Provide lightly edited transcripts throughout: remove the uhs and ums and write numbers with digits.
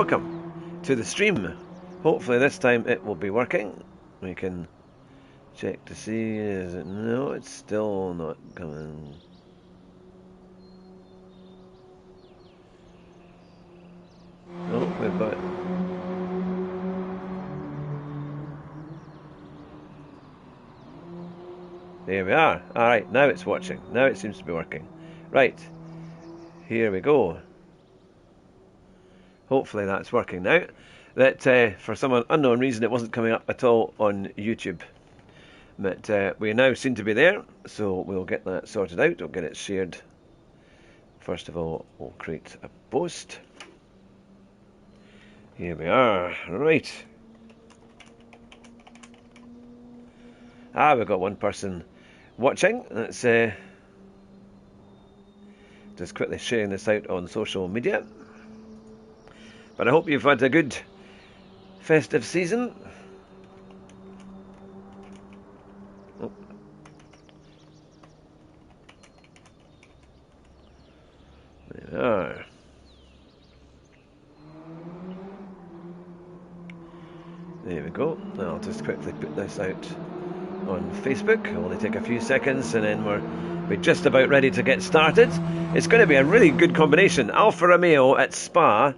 welcome to the stream. Hopefully this time it will be working. We can check to see, is it? No, it's still not coming. Oh, we've got... There we are. Alright, now it's watching. Now it seems to be working. Right, here we go. Hopefully that's working now. That for some unknown reason it wasn't coming up at all on YouTube. But we now seem to be there, so we'll get that sorted out. We'll get it shared. First of all, we'll create a post. Here we are. Right. We've got one person watching. Let's just quickly sharing this out on social media. But I hope you've had a good festive season. Oh. There we are. There we go. I'll just quickly put this out on Facebook. It'll only take a few seconds and then we're just about ready to get started. It's going to be a really good combination. Alfa Romeo at Spa.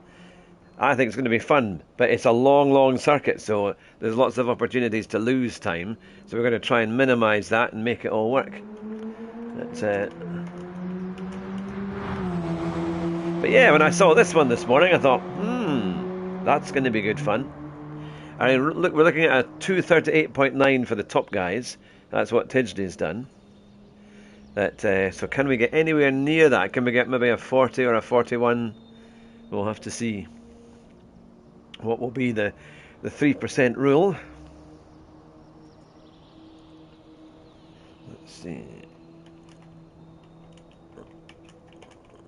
I think it's going to be fun, but it's a long circuit, so there's lots of opportunities to lose time. So we're going to try and minimise that and make it all work. But yeah, when I saw this one this morning, I thought, that's going to be good fun. I mean, look, we're looking at a 238.9 for the top guys. That's what Tidgley's done. So can we get anywhere near that? Can we get maybe a 40 or a 41? We'll have to see. What will be the 3% rule? Let's see.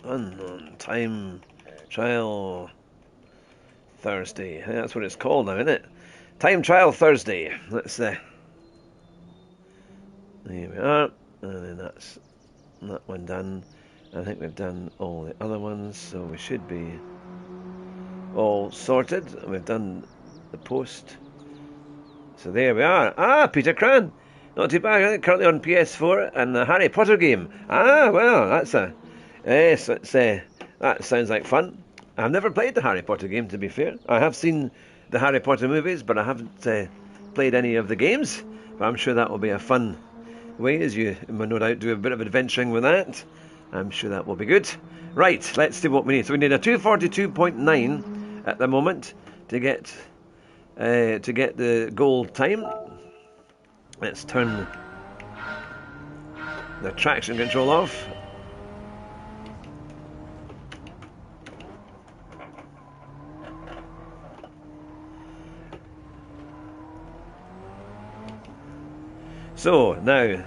Unknown time trial Thursday. That's what it's called now, isn't it? Time trial Thursday. Let's there we are. And then that's that one done. I think we've done all the other ones, so we should be all sorted. We've done the post. So there we are. Peter Cran. Not too bad. I think currently on PS4 and the Harry Potter game. Well, that's a... Yes, that sounds like fun. I've never played the Harry Potter game, to be fair. I have seen the Harry Potter movies, but I haven't played any of the games. But I'm sure that will be a fun way, as you will no doubt do a bit of adventuring with that. I'm sure that will be good. Right, let's see what we need. So we need a 242.9 at the moment to get the gold time. Let's turn the traction control off. So now,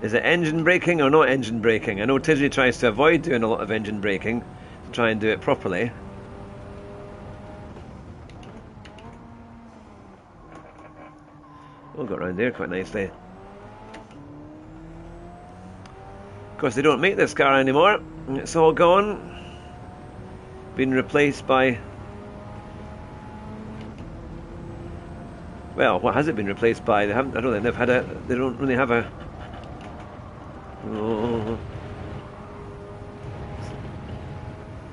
is it engine braking or not engine braking? I know Tidgley tries to avoid doing a lot of engine braking to try and do it properly. Oh, got round there quite nicely. Of course, they don't make this car anymore. It's all gone. Been replaced by... Well, what has it been replaced by? They haven't. I don't think they've had a. They don't really have a. Oh. It's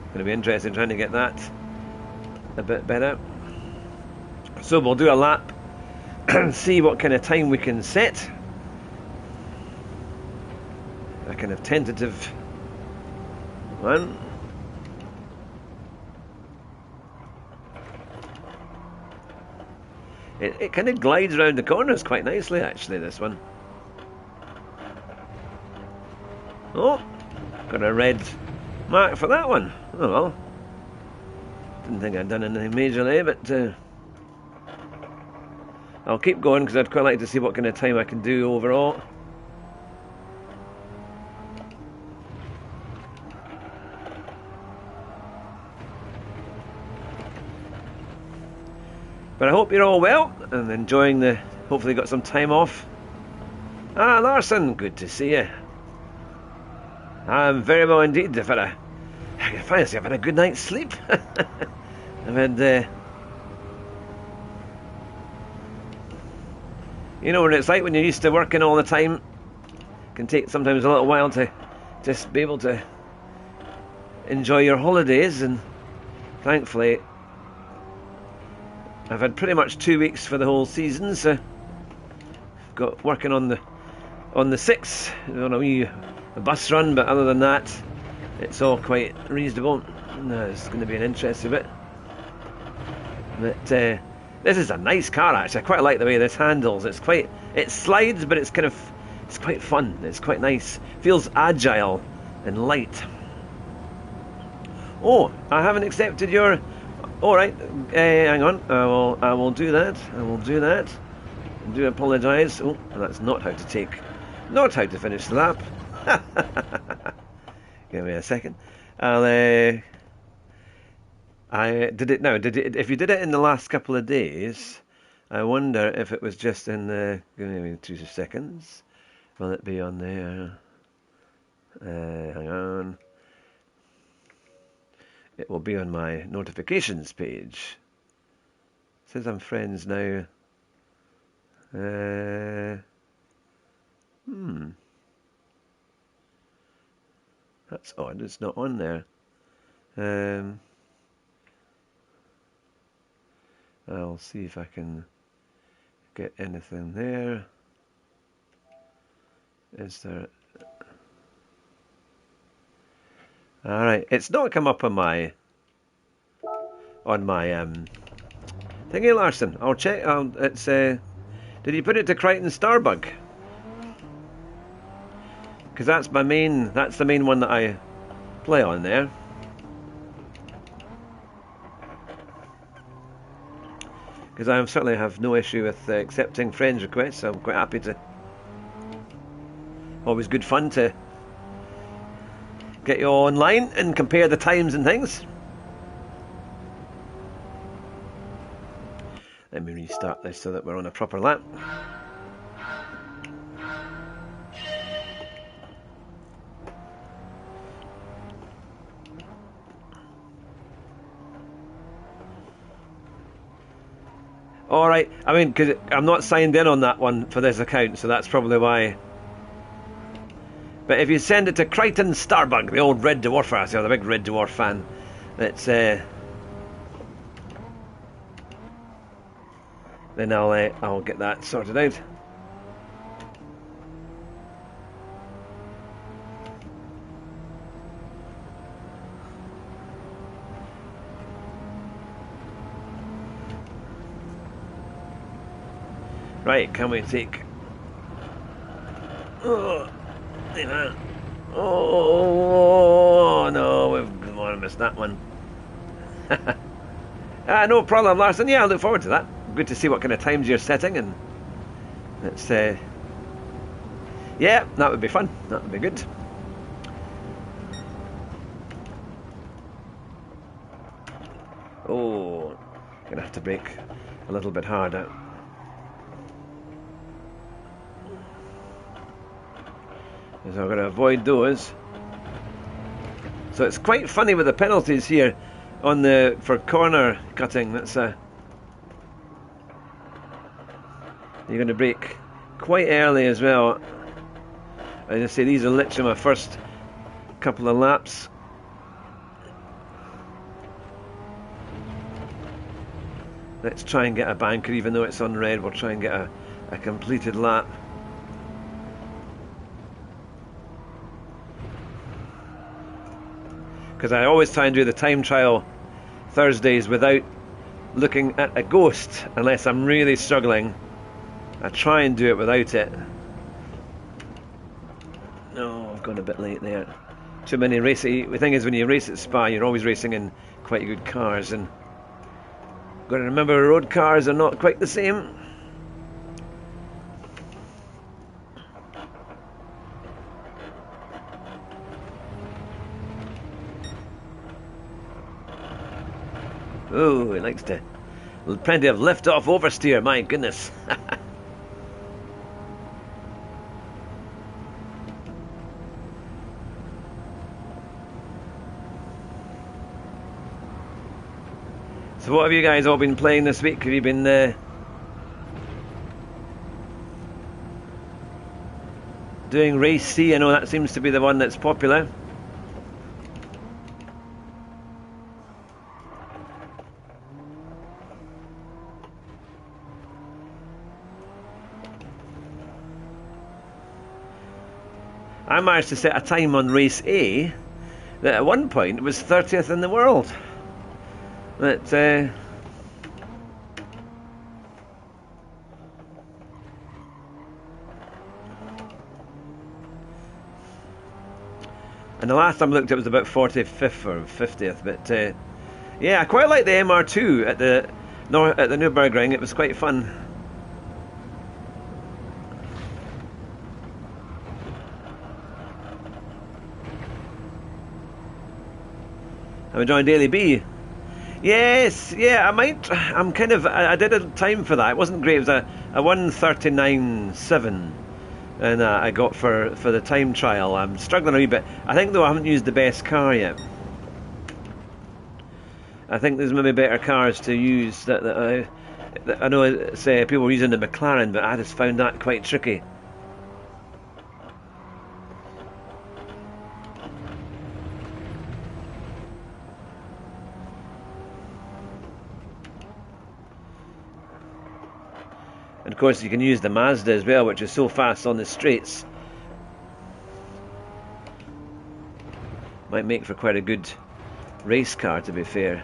going to be interesting trying to get that a bit better. So we'll do a lap and see what kind of time we can set. A kind of tentative one. It kind of glides around the corners quite nicely, actually, this one. Oh, got a red mark for that one. Oh well. Didn't think I'd done anything majorly, but I'll keep going because I'd quite like to see what kind of time I can do overall. But I hope you're all well and enjoying the... Hopefully got some time off. Larson, good to see you. I'm very well indeed. I can finally say I've had a good night's sleep. I've had, you know what it's like when you're used to working all the time. It can take sometimes a little while to just be able to enjoy your holidays, and thankfully I've had pretty much 2 weeks for the whole season, so I've got working on the 6 on a wee bus run, but other than that it's all quite reasonable. No, it's going to be an interesting bit. But this is a nice car actually. I quite like the way this handles. It slides, but it's quite fun. It's quite nice. Feels agile and light. Oh, I haven't accepted your. All right, hang on. I will do that. I will do that. I do apologise. Oh, that's not how to finish the lap. Give me a second. I did it now. If you did it in the last couple of days, I wonder if it was just in the. Give me 2 seconds. Will it be on there? Hang on. It will be on my notifications page. It says I'm friends now. That's odd. It's not on there. I'll see if I can get anything there. Is there? All right, it's not come up on my thingy, Larson. I'll check. It's did you put it to Crichton Starbug? Because that's the main one that I play on there. Because I certainly have no issue with accepting friends requests. So I'm quite happy to. Always good fun to get you all online and compare the times and things. Let me restart this so that we're on a proper lap. Alright, I mean, because I'm not signed in on that one for this account, so that's probably why. But if you send it to Crichton Starbug, the old Red Dwarfer, so I'm a big Red Dwarf fan, it's, then I'll get that sorted out. Right, can we take? Oh no, we've missed that one. No problem, Larson. Yeah, I look forward to that. Good to see what kind of times you're setting, and it's yeah, that would be fun. That would be good. Oh, gonna have to brake a little bit harder. So I'm going to avoid those. So it's quite funny with the penalties here for corner cutting. That's you're going to brake quite early as well. As I say, these are literally my first couple of laps. Let's try and get a banker, even though it's on red. We'll try and get a completed lap. Because I always try and do the time trial Thursdays without looking at a ghost, unless I'm really struggling. I try and do it without it. No, I've gone a bit late there. Too many racing. The thing is, when you race at Spa, you're always racing in quite good cars, and got to remember road cars are not quite the same. Oh, it likes to. Plenty of lift off oversteer, my goodness. So what have you guys all been playing this week? Have you been doing Race C? I know that seems to be the one that's popular. I managed to set a time on Race A that at one point was 30th in the world. That and the last time I looked it was about 45th or 50th, but yeah, I quite like the MR2 at the Nürburgring. It was quite fun. I'm enjoying Daily B. Yes, yeah, I might. I did a time for that. It wasn't great. It was a 1:39.7, and I got for the time trial. I'm struggling a wee bit. I think though I haven't used the best car yet. I think there's maybe better cars to use that I know. Say people were using the McLaren, but I just found that quite tricky. And of course you can use the Mazda as well, which is so fast on the straights. Might make for quite a good race car, to be fair.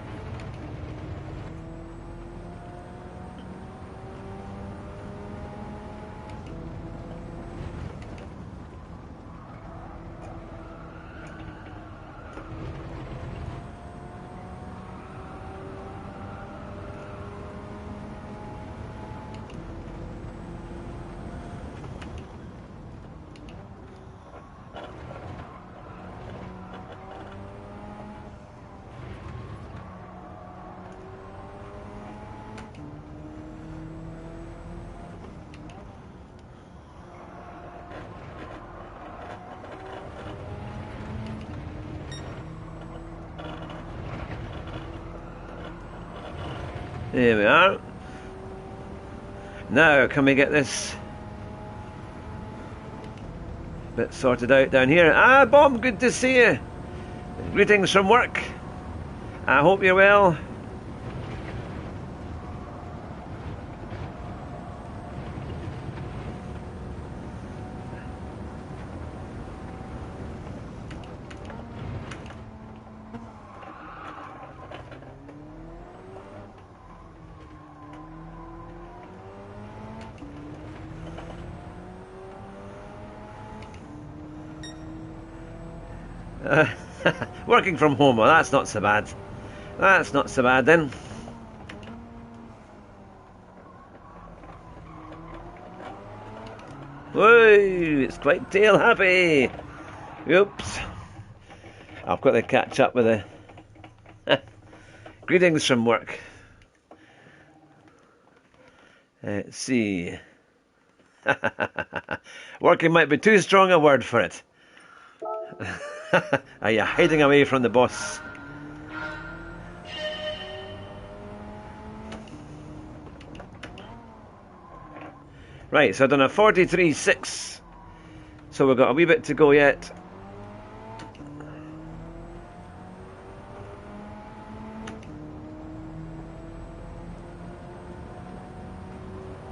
There we are. Now, can we get this bit sorted out down here? Ah, Bob, good to see you. Greetings from work. I hope you're well. Working from home, well, that's not so bad. That's not so bad then. Whoa, it's quite tail happy. Oops. I've got to catch up with the greetings from work. Let's see. Working might be too strong a word for it. Are you hiding away from the boss? Right, so I've done a 43.6. So we've got a wee bit to go yet.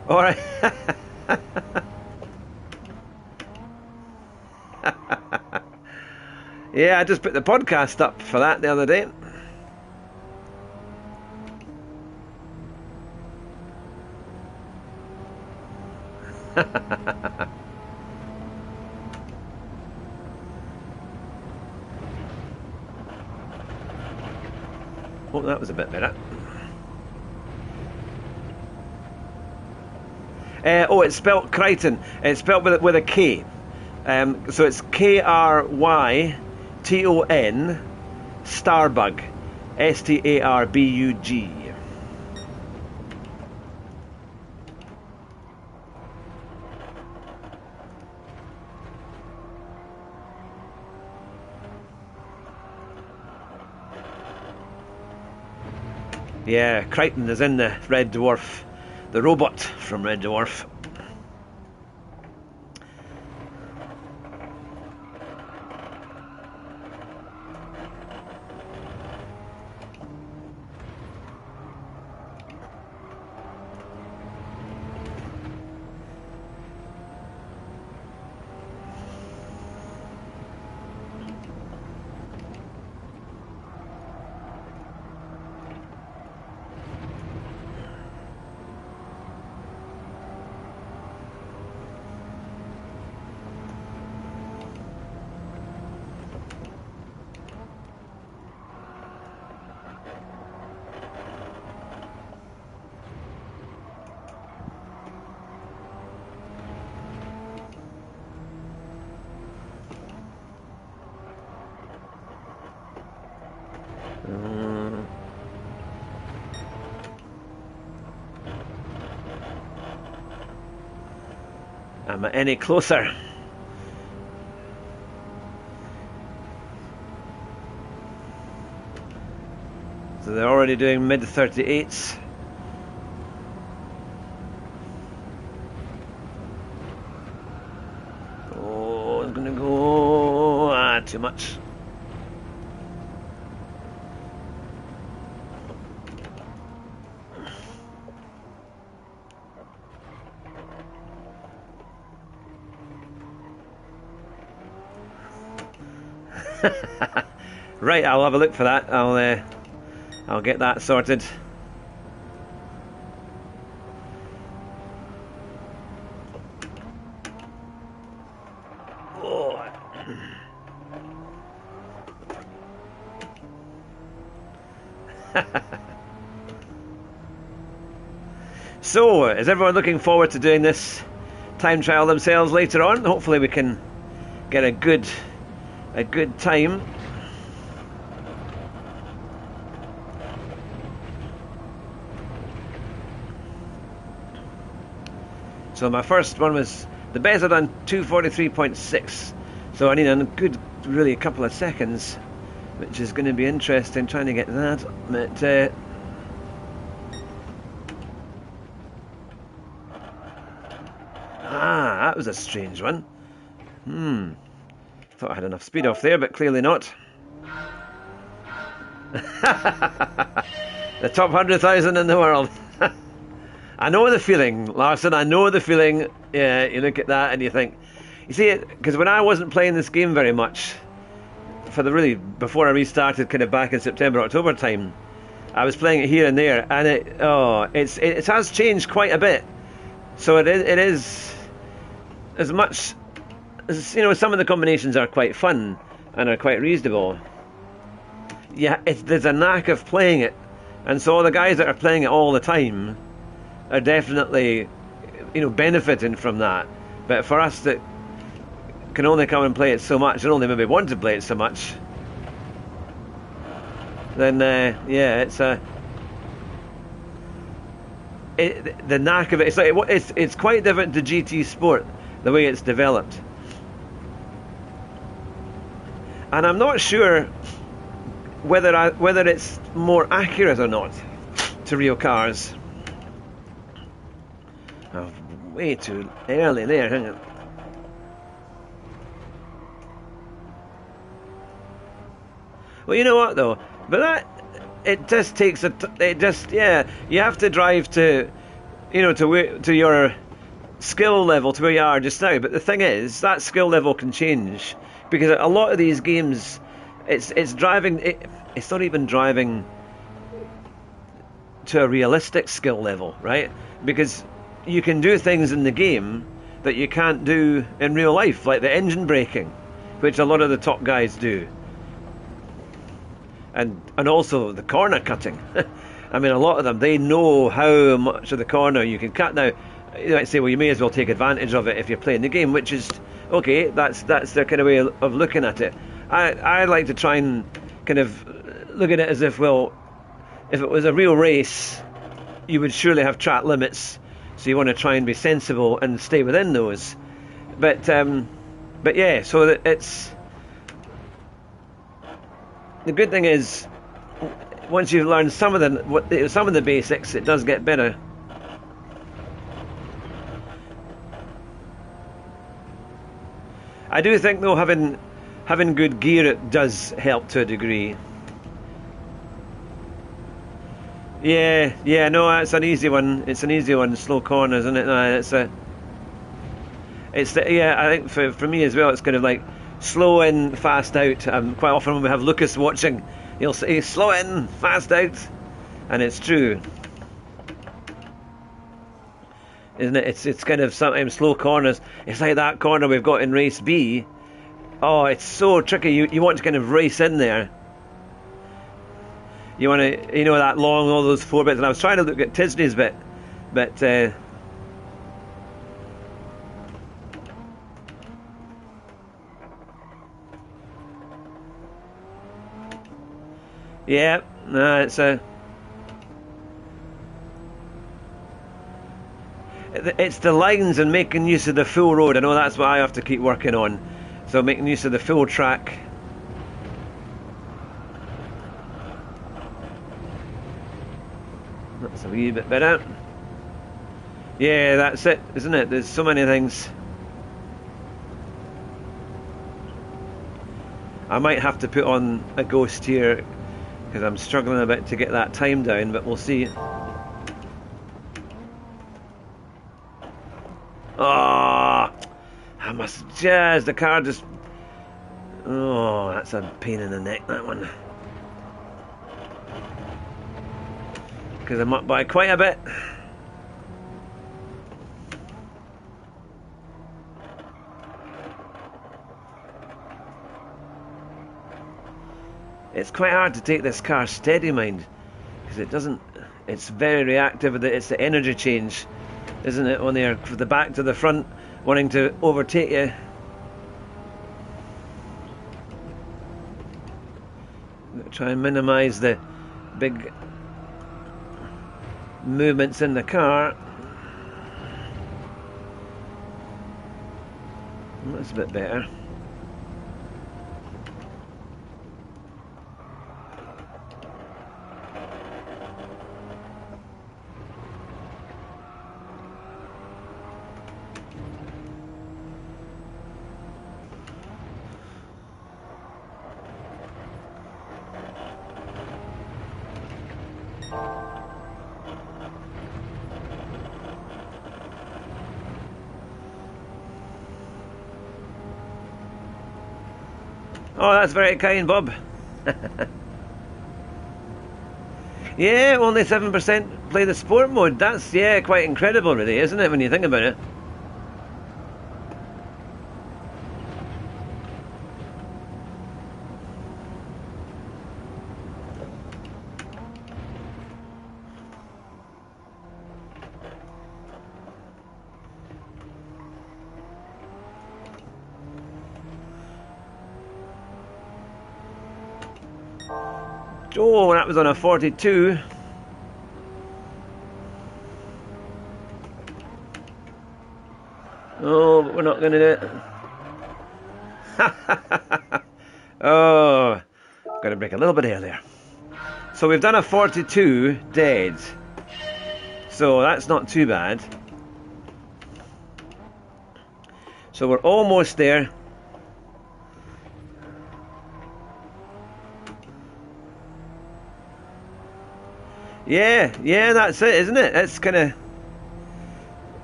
Alright. Yeah, I just put the podcast up for that the other day. Oh, that was a bit better. Oh, it's spelt Crichton. It's spelt with a K. So it's Kryton Starbug. Starbug. Yeah, Crichton is in the Red Dwarf, the robot from Red Dwarf. Am I any closer? So they're already doing mid 38s. Oh, it's gonna go too much. Right, I'll have a look for that. I'll get that sorted. Oh. So, is everyone looking forward to doing this time trial themselves later on? Hopefully we can get a good time. So my first one was the best I've done 2:43.6. So I need a good, really a couple of seconds, which is going to be interesting trying to get that. But that was a strange one. Thought I had enough speed off there, but clearly not. The top 100,000 in the world. I know the feeling, Larson, I know the feeling. Yeah, you look at that and you think, you see it, because when I wasn't playing this game very much, before I restarted kind of back in September, October time, I was playing it here and there, and it has changed quite a bit. So it is as much as, you know, some of the combinations are quite fun and are quite reasonable. Yeah, there's a knack of playing it, and so all the guys that are playing it all the time are definitely, you know, benefiting from that. But for us that can only come and play it so much, and only maybe want to play it so much, then yeah, it's the knack of it. It's like it's quite different to GT Sport, the way it's developed. And I'm not sure whether it's more accurate or not to real cars. Oh, way too early there, hang on. Well, you know what though, but it just takes you have to drive to, you know, to your skill level, to where you are just now. But the thing is, that skill level can change, because a lot of these games, it's driving. It's not even driving to a realistic skill level, right? Because you can do things in the game that you can't do in real life, like the engine braking, which a lot of the top guys do, and also the corner cutting. I mean, a lot of them, they know how much of the corner you can cut. Now, you might say, well, you may as well take advantage of it if you're playing the game, which is okay. That's their kind of way of looking at it. I like to try and kind of look at it as if, well, if it was a real race, you would surely have track limits. So you want to try and be sensible and stay within those. But yeah, so it's the good thing is once you learn some of the basics, it does get better. I do think though having good gear, it does help to a degree. Yeah, no, that's an easy one. It's an easy one. Slow corners, isn't it? Yeah. I think for me as well, it's kind of like slow in, fast out. Quite often when we have Lucas watching, he'll say slow in, fast out, and it's true, isn't it? It's kind of sometimes slow corners. It's like that corner we've got in race B. Oh, it's so tricky. You want to kind of race in there. You want to, that long, all those 4 bits. And I was trying to look at Tisney's bit, but yeah, no, it's the lines and making use of the full road. I know that's what I have to keep working on. So making use of the full track. That's a wee bit better. Yeah, that's it, isn't it? There's so many things. I might have to put on a ghost here because I'm struggling a bit to get that time down, but we'll see. Oh, I must the car just... Oh, that's a pain in the neck, that one. Because I'm up by quite a bit. It's quite hard to take this car steady, mind, because it doesn't... It's very reactive. It's the energy change, isn't it, when they're from the back to the front wanting to overtake you. Try and minimise the big movements in the car. That's a bit better. Oh, that's very kind, Bob. Yeah, only 7% play the sport mode. That's, yeah, quite incredible, really, isn't it, when you think about it? Oh, that was on a 42. Oh, but we're not going to do it. Oh, got to break a little bit earlier. So we've done a 42 dead. So that's not too bad. So we're almost there. Yeah, that's it, isn't it? It's kind of...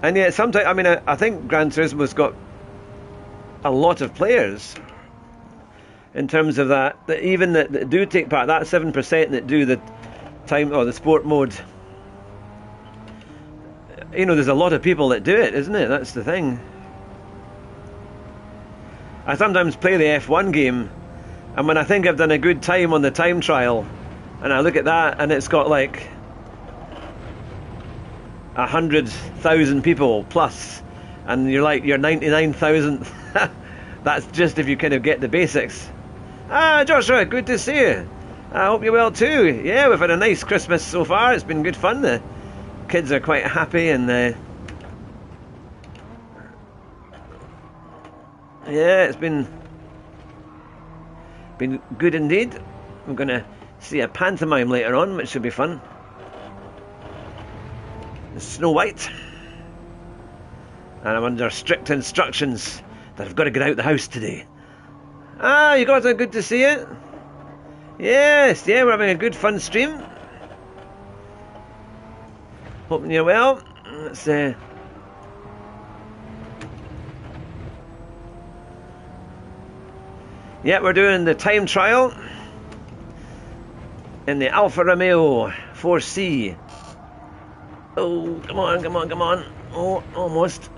And yet sometimes, I mean, I think Gran Turismo's got a lot of players in terms of that even that do take part, that 7% that do the time or the sport mode. There's a lot of people that do it, isn't it? That's the thing. I sometimes play the F1 game, and when I think I've done a good time on the time trial, and I look at that, and it's got like 100,000 people plus, and you're like, you're 99,000th. That's just if you kind of get the basics. Ah, Joshua, good to see you. I hope you're well too. Yeah, we've had a nice Christmas so far. It's been good fun. The kids are quite happy, and yeah, it's been good indeed. I'm going to see a pantomime later on, which should be fun. It's Snow White. And I'm under strict instructions that I've got to get out the house today. Ah, you guys are good to see you. Yes, yeah, we're having a good fun stream. Hoping you're well. Let's yeah, we're doing the time trial in the Alfa Romeo 4C. Oh, come on, come on, come on. Oh, almost.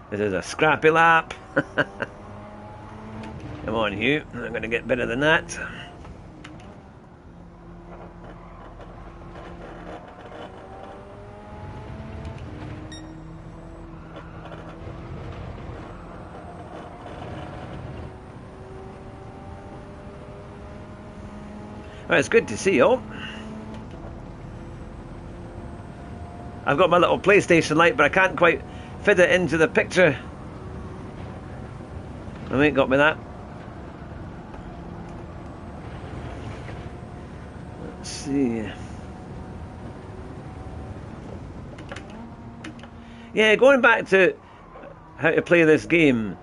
This is a scrappy lap. Come on, Hugh. I'm going to get better than that. Well, it's good to see you all. I've got my little PlayStation light, but I can't quite fit it into the picture. I ain't got me that. Let's see. Yeah, going back to how to play this game,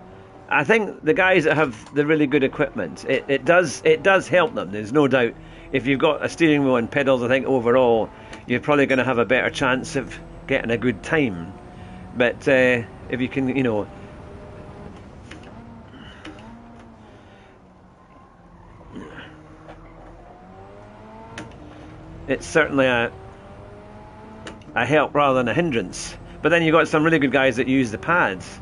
I think the guys that have the really good equipment, it does help them. There's no doubt. If you've got a steering wheel and pedals, I think overall you're probably going to have a better chance of getting a good time. But if you can, you know, it's certainly a help rather than a hindrance. But then you've got some really good guys that use the pads.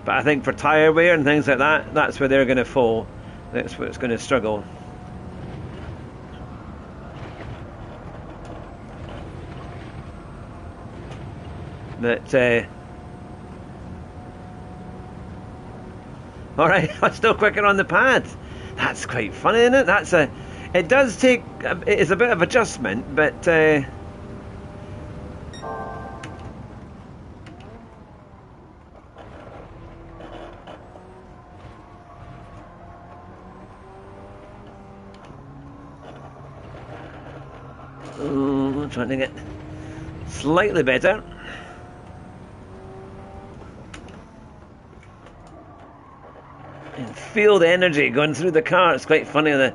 But I think for tyre wear and things like that, that's where they're going to fall. That's where it's going to struggle. But all right, I'm still quicker on the pad. That's quite funny, isn't it? It does take. It's a bit of adjustment, but. I'm trying to get slightly better. And feel the energy going through the car. It's quite funny.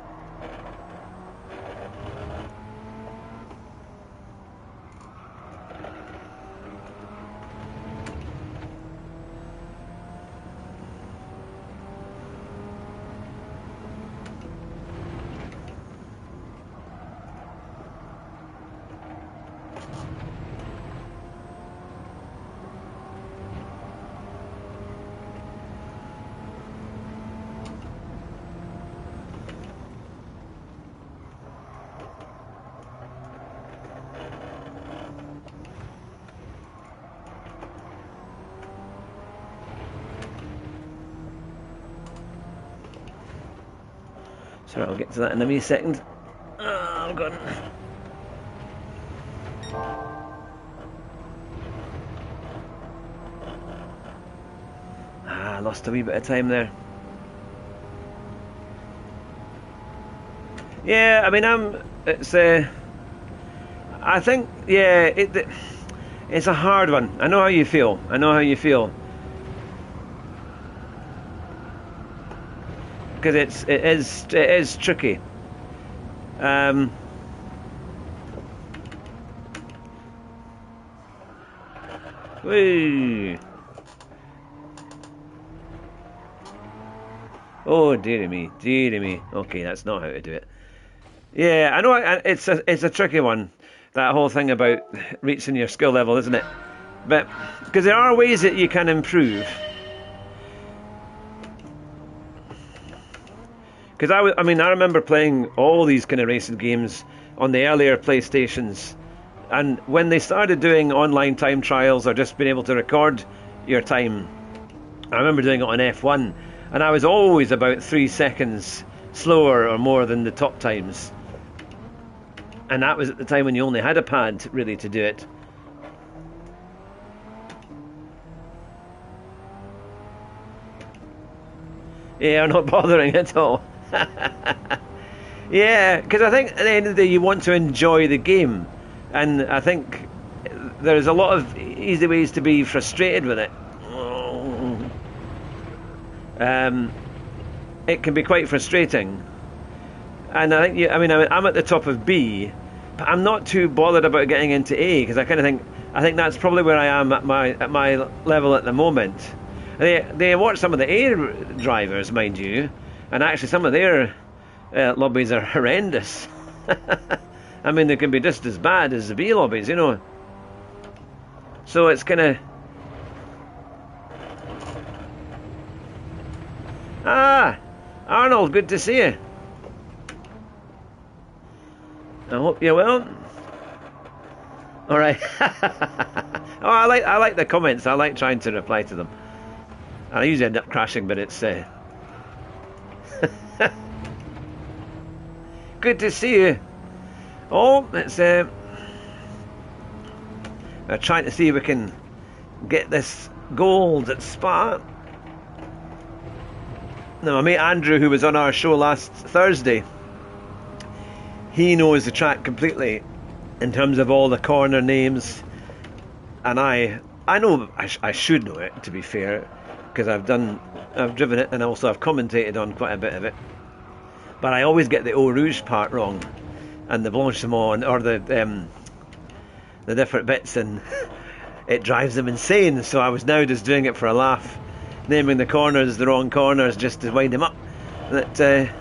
So I'll get to that in a wee second. Oh, God. I lost a wee bit of time there. Yeah, I mean, I think, yeah, it's a hard one. I know how you feel. Because it is tricky. Whee. Oh, dearie me. Okay, that's not how to do it. Yeah, I know it's a tricky one, that whole thing about reaching your skill level, isn't it? But because there are ways that you can improve. Because I remember playing all these kind of racing games on the earlier PlayStations, and when they started doing online time trials or just being able to record your time, I remember doing it on F1, and I was always about 3 seconds slower or more than the top times. And that was at the time when you only had a pad, really, to do it. Yeah, I'm not bothering at all. Yeah, because I think at the end of the day you want to enjoy the game. And I think there's a lot of easy ways to be frustrated with it. It can be quite frustrating. And I think, I'm at the top of B, but I'm not too bothered about getting into A, because I kind of think, that's probably where I am at my level at the moment. They watch some of the A drivers, mind you, and actually some of their lobbies are horrendous. I mean, they can be just as bad as the B lobbies, you know. So it's kind of... Ah! Arnold, good to see you. I hope you're well. Alright. Oh, I like the comments. I like trying to reply to them. I usually end up crashing, but it's... Good to see you. Oh, it's... We're trying to see if we can get this gold at Spa. Now, my mate Andrew, who was on our show last Thursday, he knows the track completely in terms of all the corner names, and I know I should know it, to be fair, because I've driven it and also I've commentated on quite a bit of it, but I always get the Eau Rouge part wrong and the Blanchiment or the different bits, and it drives them insane. So I was now just doing it for a laugh, naming the corners the wrong corners just to wind them up. That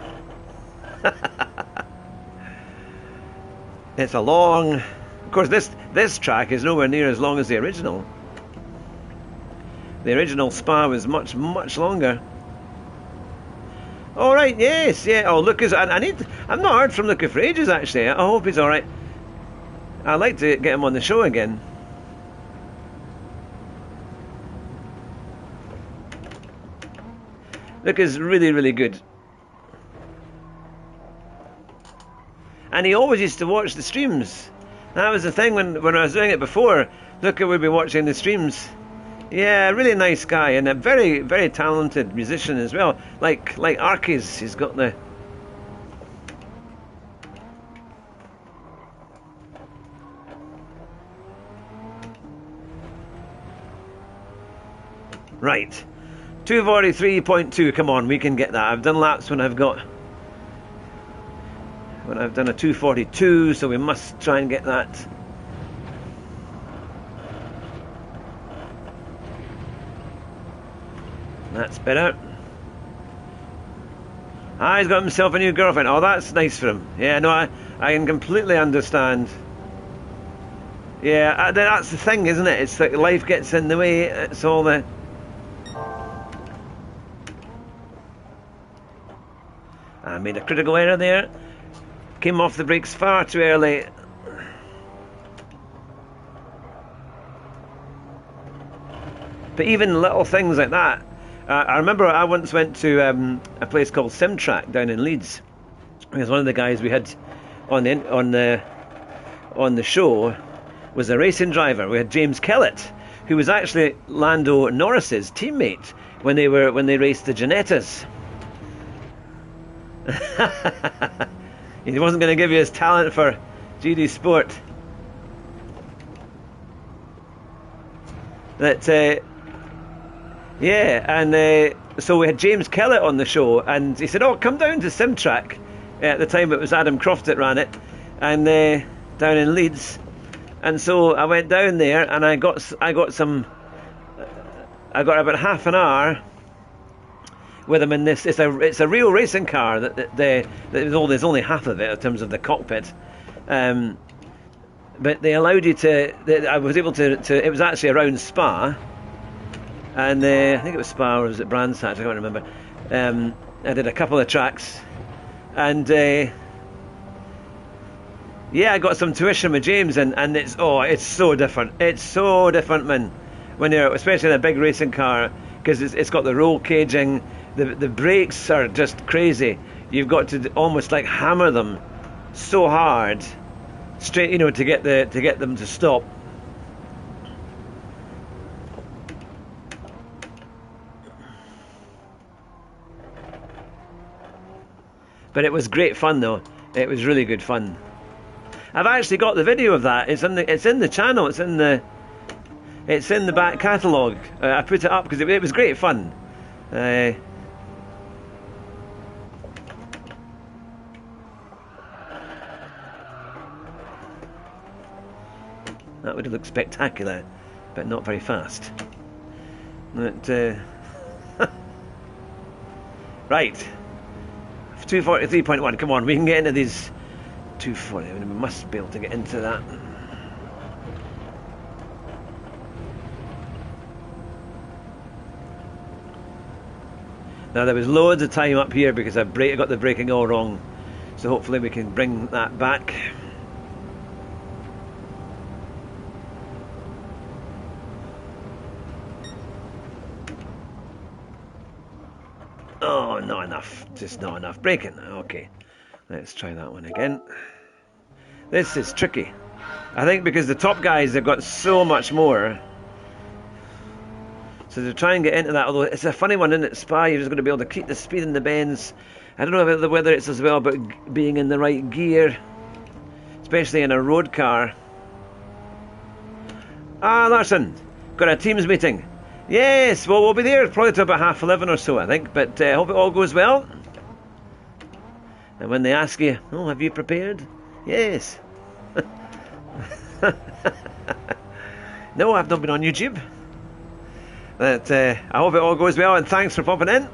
it's a long... Of course, this track is nowhere near as long as the original. The original Spa was much, much longer. All right, yes, yeah. Oh, Lucas, I've not heard from Lucas for ages, actually. I hope he's all right. I'd like to get him on the show again. Lucas is really, really good. And he always used to watch the streams. That was the thing when I was doing it before. Luca would be watching the streams. Yeah, really nice guy, and a very, very talented musician as well. Like Arkies, he's got the... Right. 243.2, come on, we can get that. I've done laps when I've done a 242, so we must try and get that. That's better. Ah, he's got himself a new girlfriend. Oh, that's nice for him. Yeah, no, I can completely understand. Yeah, that's the thing, isn't it? It's like life gets in the way. It's all the... I made a critical error there. Came off the brakes far too early. But even little things like that. I remember I once went to a place called Simtrack down in Leeds. Because one of the guys we had on the show was a racing driver. We had James Kellett, who was actually Lando Norris's teammate when they raced the Ginettas. He wasn't going to give you his talent for GD Sport. So we had James Kellett on the show, and he said, "Oh, come down to Simtrack." At the time, it was Adam Croft that ran it, and down in Leeds. And so I went down there, and I got about half an hour with him in this. It's a real racing car there's only half of it in terms of the cockpit, but they allowed you to. I was able to. It was actually around Spa, and I think it was Spa or was it Brandsatch? I can't remember. I did a couple of tracks, and I got some tuition with James, and it's so different. It's so different, man. When you're especially in a big racing car, because it's got the roll caging. The brakes are just crazy. You've got to almost like hammer them so hard straight, you know, to get them to stop. But it was great fun, though. It was really good fun. I've actually got the video of that. It's in the channel. It's in the back catalogue. I put it up because it was great fun. That would have looked spectacular, but not very fast. But, right. 243.1, come on, we can get into these 240, we must be able to get into that. Now there was loads of time up here because I got the braking all wrong, so hopefully we can bring that back. Oh, not enough. Just not enough braking. Okay, let's try that one again. This is tricky. I think because the top guys have got so much more. So to try and get into that, although it's a funny one, isn't it? Spa, you're just going to be able to keep the speed in the bends. I don't know whether it's as well about being in the right gear, especially in a road car. Ah, Larson, got a Teams meeting. Yes, well, we'll be there probably till about 11:30 or so, I think, but I hope it all goes well. And when they ask you, oh, have you prepared? Yes. No, I've not been on YouTube. But I hope it all goes well, and thanks for popping in.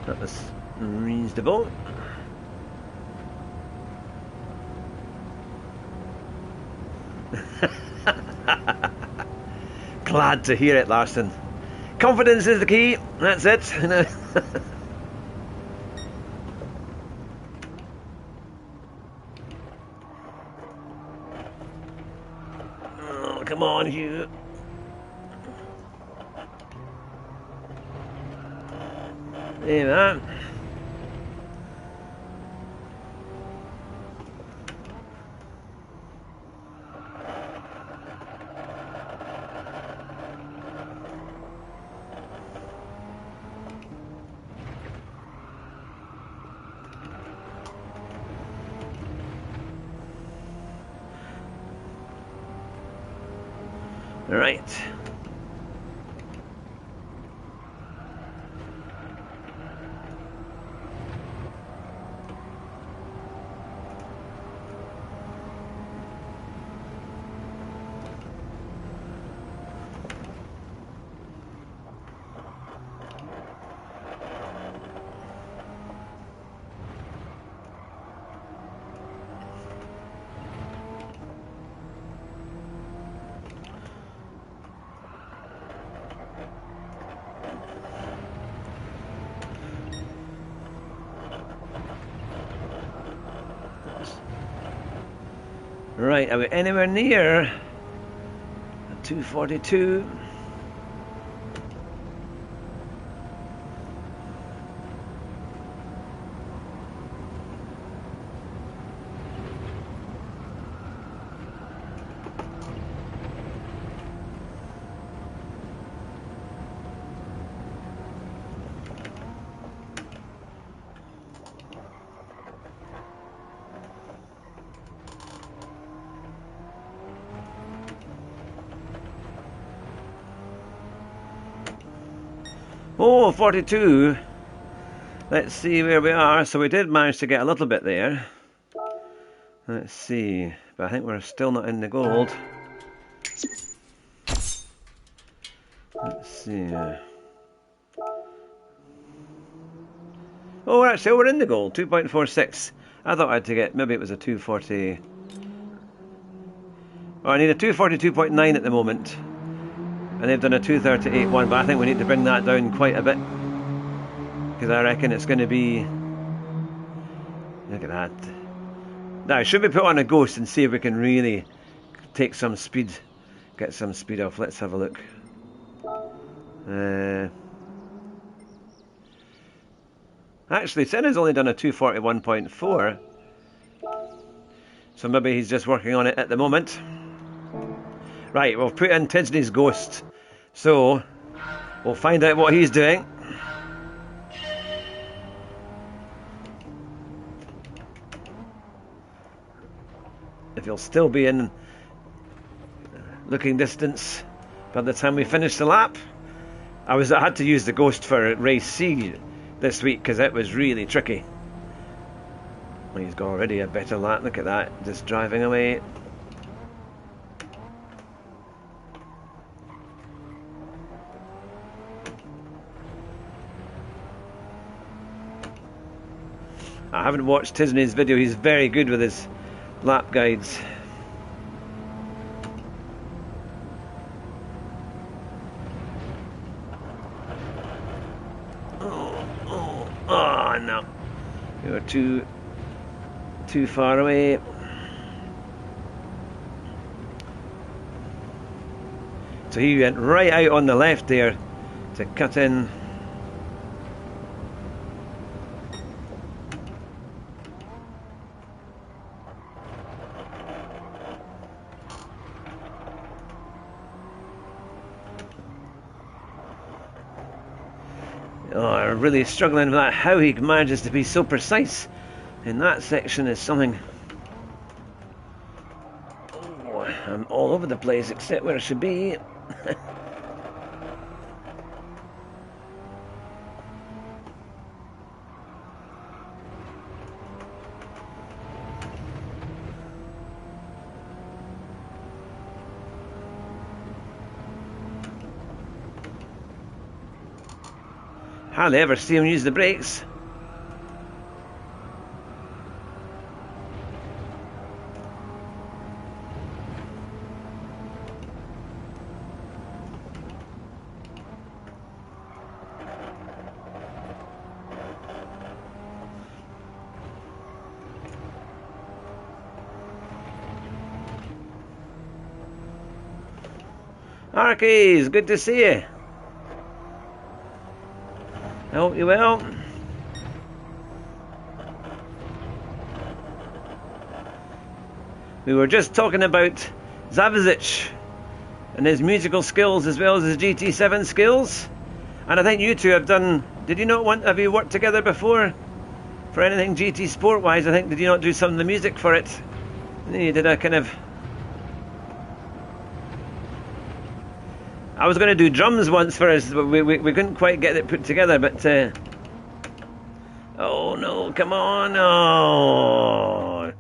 That was reasonable. Glad to hear it, Larson. Confidence is the key. That's it. Oh, come on, Hugh. There you are. Right. Right, are we anywhere near 242? Oh, 42. Let's see where we are. So we did manage to get a little bit there. Let's see. But I think we're still not in the gold. Let's see. Oh, actually, we're in the gold. 2.46. I thought I had to get... Maybe it was a 240... Oh, I need a 242.9 at the moment. And they've done a 238.1, but I think we need to bring that down quite a bit. Because I reckon it's going to be... Look at that. Now, should we put on a ghost and see if we can really take some speed? Get some speed off. Let's have a look. Actually, Senna's only done a 241.4, so maybe he's just working on it at the moment. Right, we'll put in Tisney's Ghost, so we'll find out what he's doing. If he'll still be in looking distance by the time we finish the lap. I had to use the Ghost for race C this week because it was really tricky. Well, he's got already a better lap. Look at that, just driving away. I haven't watched Tisney's video. He's very good with his lap guides. Oh no, we were too far away. So he went right out on the left there to cut in. Oh, I'm really struggling with that. How he manages to be so precise in that section is something. Oh, I'm all over the place except where it should be. Hardly ever see him use the brakes. Arkies, good to see you. I hope you will. We were just talking about Zavizic and his musical skills as well as his GT7 skills. And I think you two have done... have you worked together before? For anything GT Sport wise, I think, did you not do some of the music for it? You did a kind of... I was going to do drums once for us, but we couldn't quite get it put together, but... oh no, come on! Oh,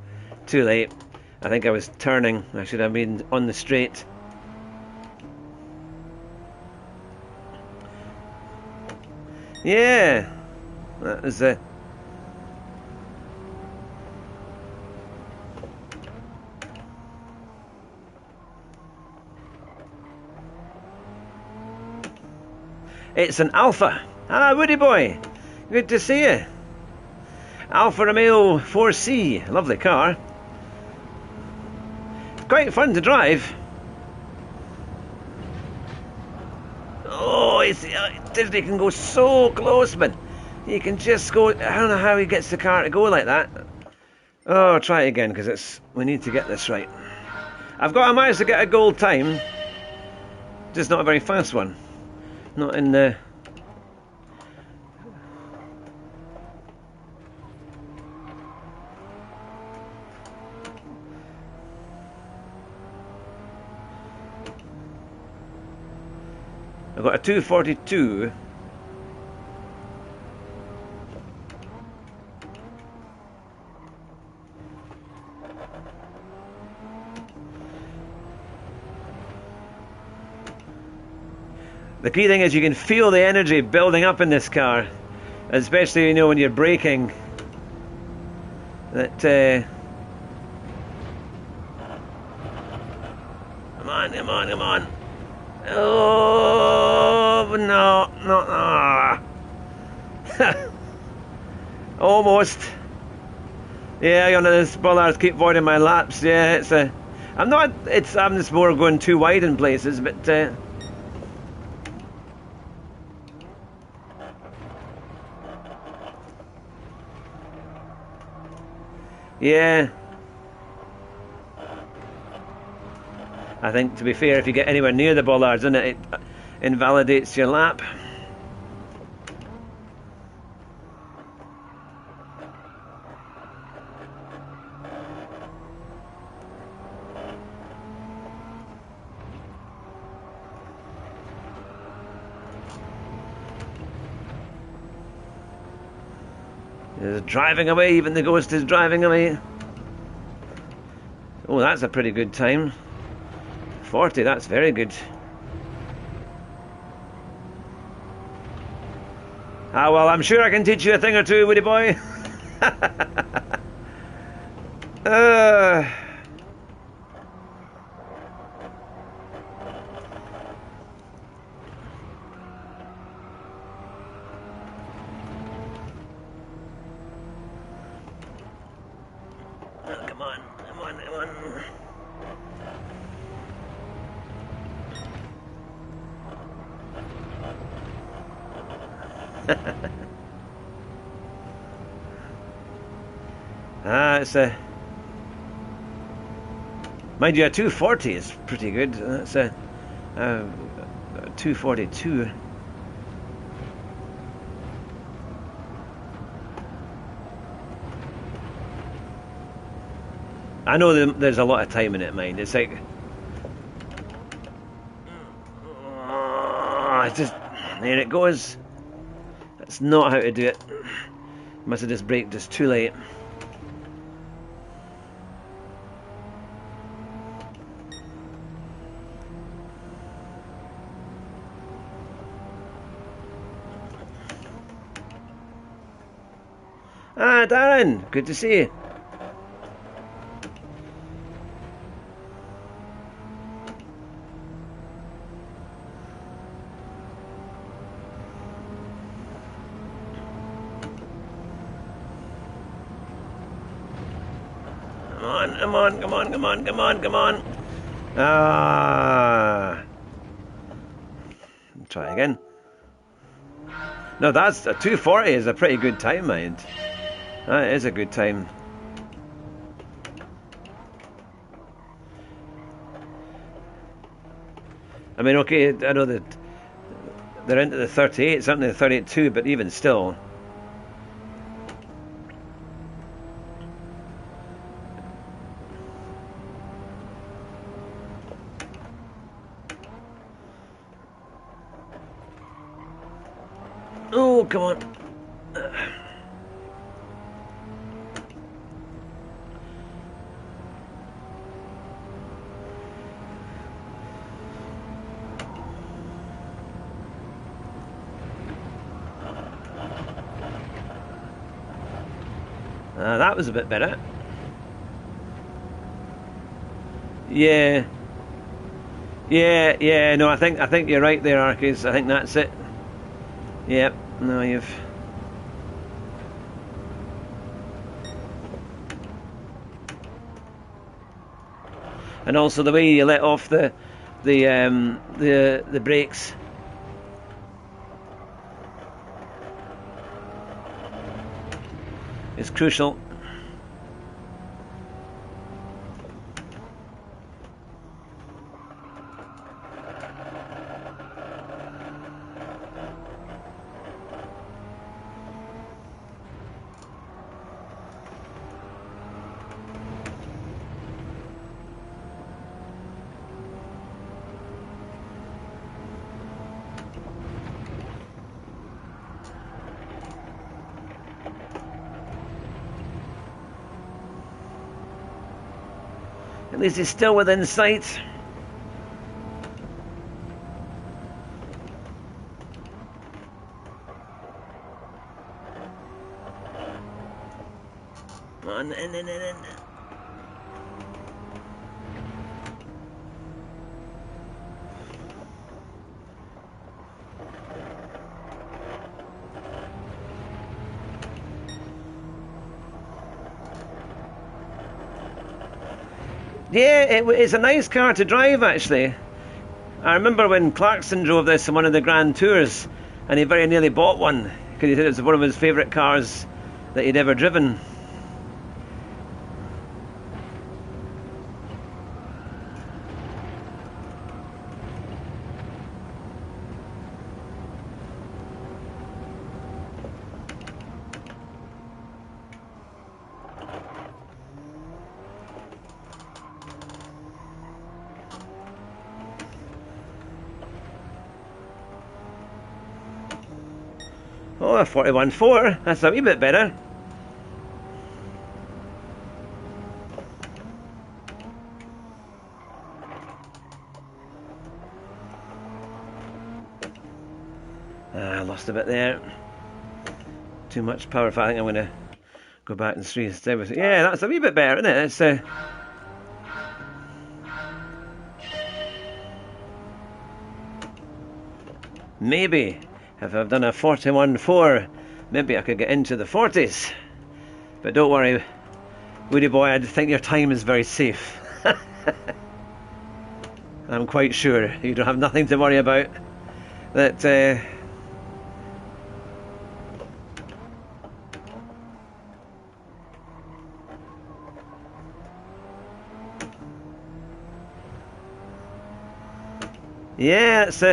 too late. I think I was turning. I should have been on the straight. Yeah! That was... It's an Alpha. Ah, Woody boy. Good to see you. Alfa Romeo 4C. Lovely car. Quite fun to drive. Oh, Disney can go so close, man. He can just go... I don't know how he gets the car to go like that. Oh, I'll try it again, because we need to get this right. I managed to get a gold time. Just not a very fast one. Not in the... I've got a 242. The key thing is you can feel the energy building up in this car, especially, you know, when you're braking. That come on, come on, come on. Oh no, no, no. Almost. Yeah, you know, the spoilers keep voiding my laps. Yeah, it's a. I'm just more going too wide in places, but. Yeah. I think, to be fair, if you get anywhere near the bollards, it invalidates your lap. He's driving away, even the ghost is driving away. Oh, that's a pretty good time. 40, that's very good. Ah, well, I'm sure I can teach you a thing or two, Woody boy. Come on, come on, come on. It's a... Mind you, a 240 is pretty good. That's a 242. I know there's a lot of time in it, mind. It's like... it's just... There it goes. That's not how to do it. Must have just braked just too late. Ah, Darren, good to see you. Come on, come on, come on, come on, come on. Ah. Try again. No, that's a 240 is a pretty good time, mind. That is a good time. I mean, okay, I know that they're into the 38, certainly the 32, but even still. Oh, come on. That was a bit better. Yeah. Yeah, no, I think you're right there, Arcus. I think that's it. Yep, no, you've... And also the way you let off the brakes. Is crucial. At least he's still within sight. Come on, in. Yeah, it's a nice car to drive, actually. I remember when Clarkson drove this in one of the Grand Tours, and he very nearly bought one, because he said it was one of his favourite cars that he'd ever driven. Oh, 41.4. That's a wee bit better. I lost a bit there. Too much power. I think I'm going to go back and see everything. Yeah, that's a wee bit better, isn't it? It's maybe if I've done a 41.4, maybe I could get into the 40s. But don't worry, Woody boy, I think your time is very safe. I'm quite sure you don't have nothing to worry about. That yeah, it's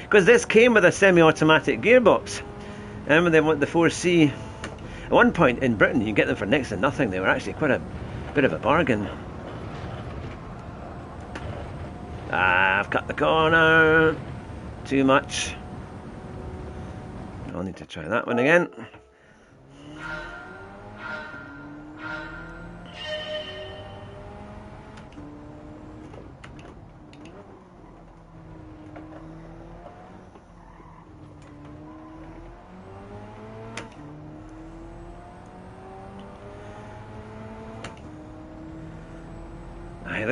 because this came with a semi-automatic gearbox. And when they want the 4C, at one point in Britain you get them for next to nothing. They were actually quite a bit of a bargain. I've cut the corner too much. I'll need to try that one again.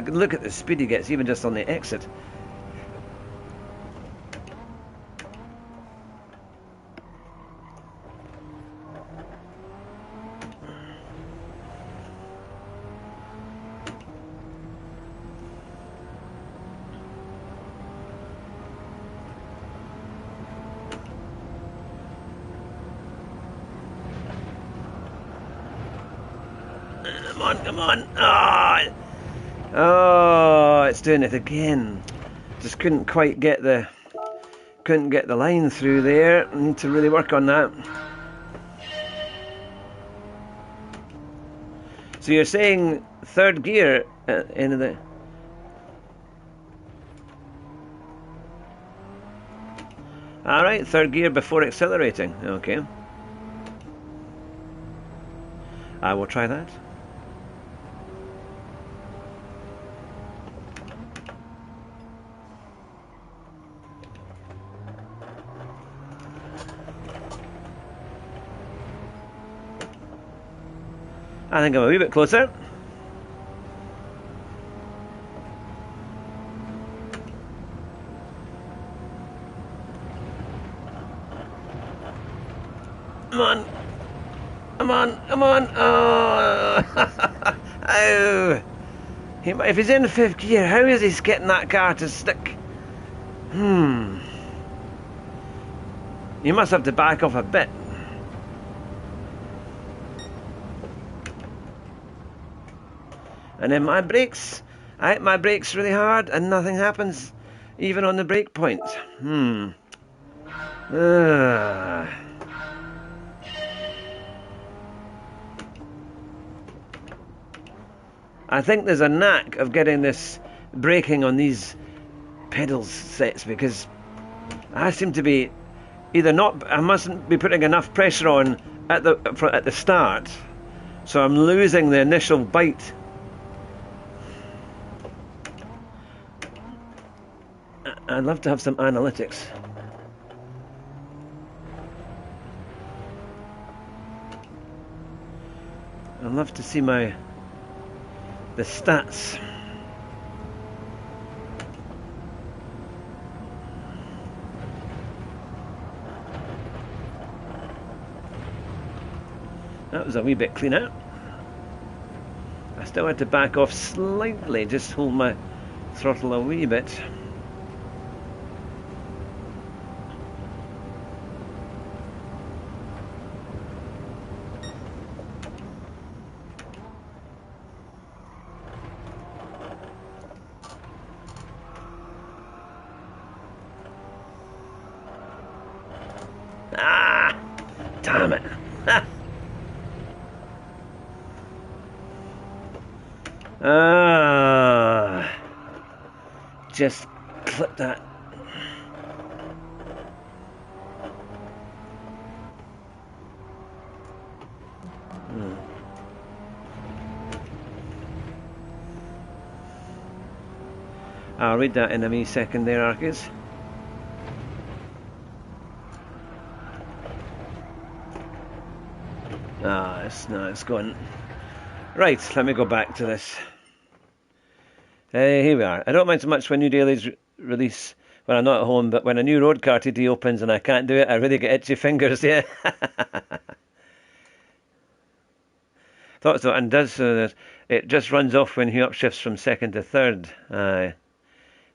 Look at the speed he gets, even just on the exit. Come on, come on. Oh, it's doing it again. Just couldn't quite get the line through there. I need to really work on that. So you're saying third gear at the end of the... Alright, third gear before accelerating. Okay. I will try that. I think I'm a wee bit closer. Come on. Come on, come on. Oh. Oh. If he's in fifth gear, how is he getting that car to stick? You must have to back off a bit. And then my brakes, I hit my brakes really hard and nothing happens, even on the brake point. I think there's a knack of getting this braking on these pedals sets, because I seem to be either not, I mustn't be putting enough pressure on at the start, so I'm losing the initial bite. I'd love to have some analytics. I'd love to see the stats. That was a wee bit cleaner. I still had to back off slightly, just hold my throttle a wee bit. Damn it. Just clip that. I'll read that in a wee second there, Arcus. It's gone. Right, let me go back to this. Here we are. I don't mind so much when new dailies release when I'm not at home, but when a new road car TD opens and I can't do it, I really get itchy fingers, yeah. Thought so, and does so that it just runs off when he upshifts from second to third.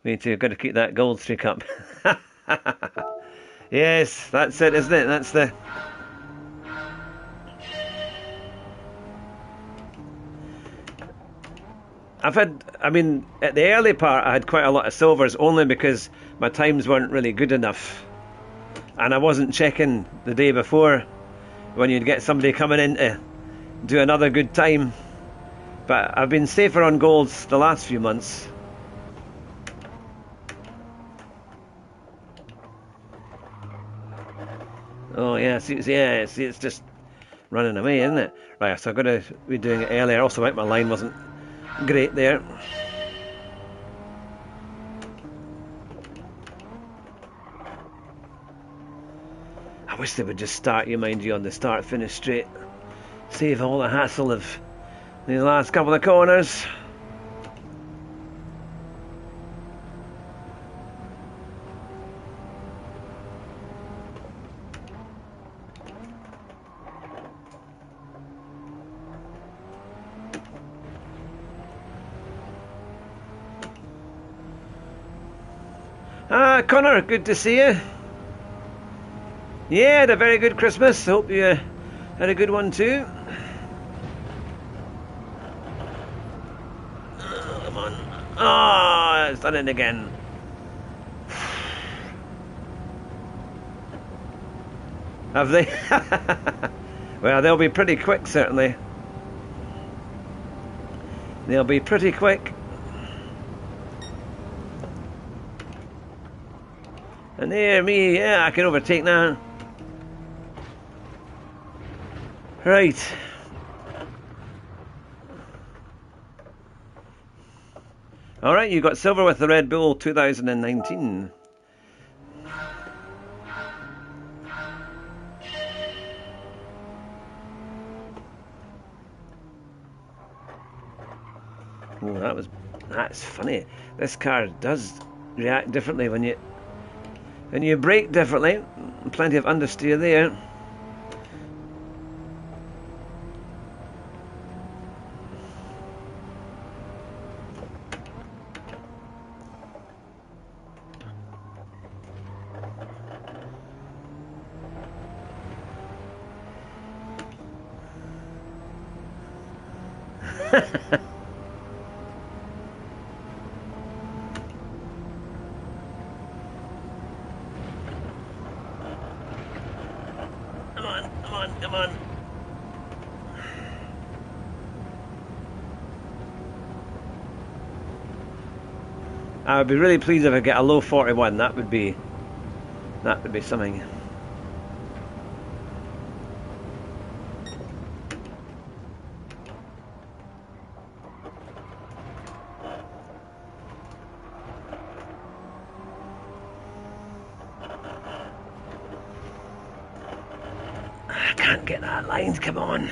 Me too, got to keep that gold streak up. Yes, that's it, isn't it? That's the... at the early part I had quite a lot of silvers only because my times weren't really good enough. And I wasn't checking the day before when you'd get somebody coming in to do another good time. But I've been safer on golds the last few months. Oh yeah, see, it's just running away, isn't it? Right, so I've got to be doing it earlier. Also, my line wasn't great there. I wish they would just start you, mind you, on the start-finish straight. Save all the hassle of these last couple of corners. Connor, good to see you. Yeah, had a very good Christmas. Hope you had a good one too. Oh, come on. Oh, it's done it again. Have they? Well, they'll be pretty quick, certainly. They'll be pretty quick. And there, me, yeah, I can overtake now. Right. Alright, you got silver with the Red Bull 2019. Oh, that's funny. This car does react differently when you brake differently. Plenty of understeer there. Come on. I would be really pleased if I get a low 41. That would be something. I can't get that line, come on.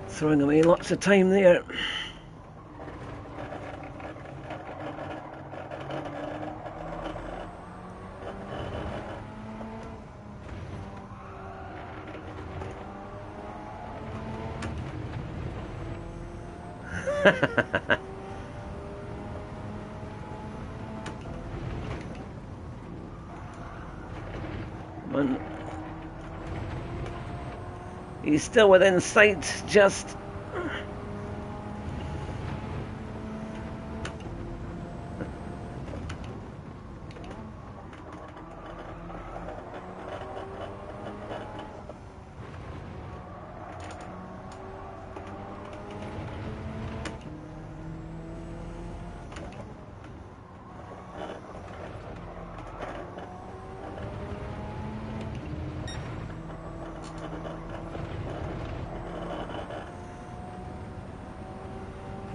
Throwing away lots of time there. He's still within sight, just...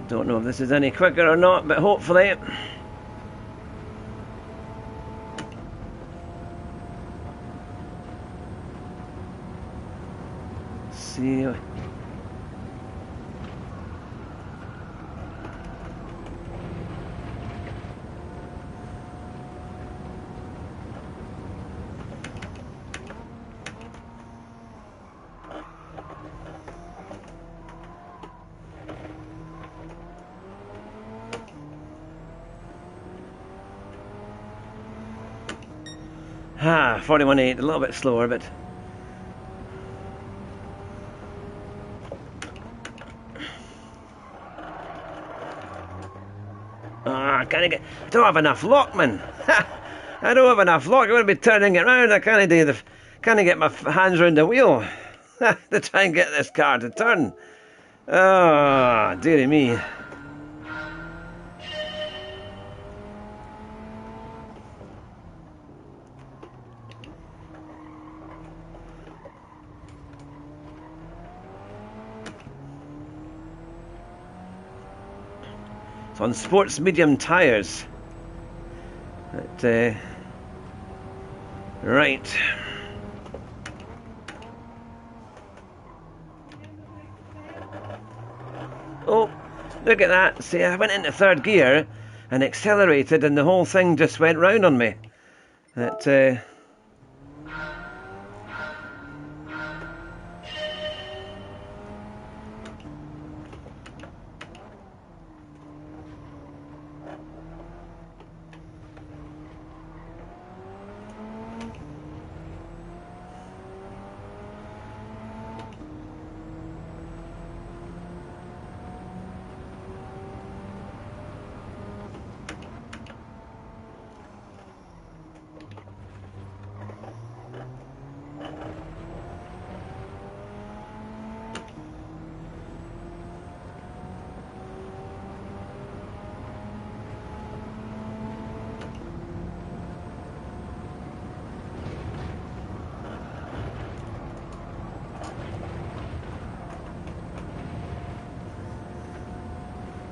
Don't know if this is any quicker or not, but hopefully. See. Ah, 41.8, a little bit slower, but I don't have enough lock, man. I don't have enough lock. I'm going to be turning it around. I can't get my hands around the wheel to try and get this car to turn. Oh, dearie me. It's on sports medium tyres. Right. Oh, look at that. See, I went into third gear and accelerated and the whole thing just went round on me.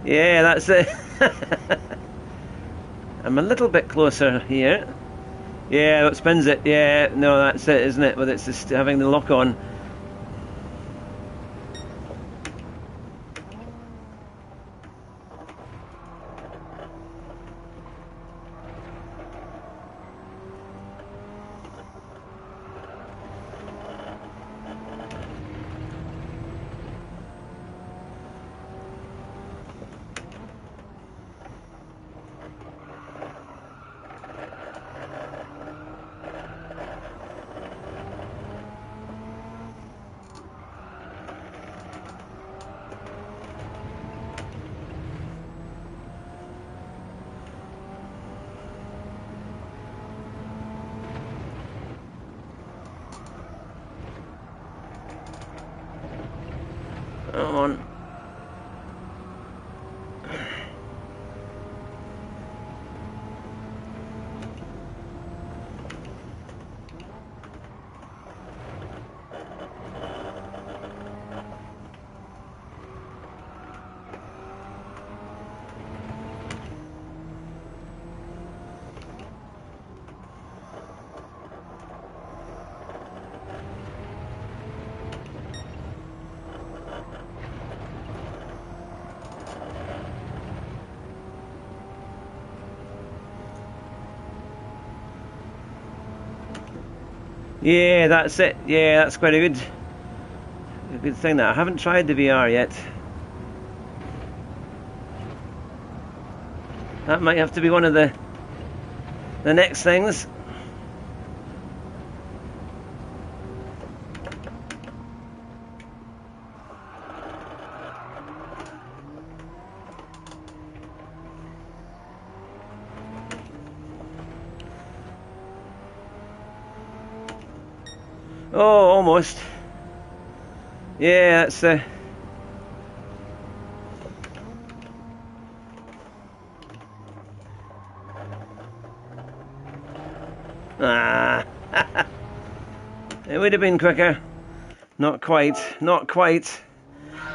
Yeah, that's it. I'm a little bit closer here. Yeah, that spins it. Yeah, no, that's it, isn't it? But it's just having the lock on. Come on. Yeah, that's it. Yeah, that's quite a good thing that I haven't tried the VR yet. That might have to be one of the next things. Oh, almost. Yeah, that's it would have been quicker. Not quite. Not quite.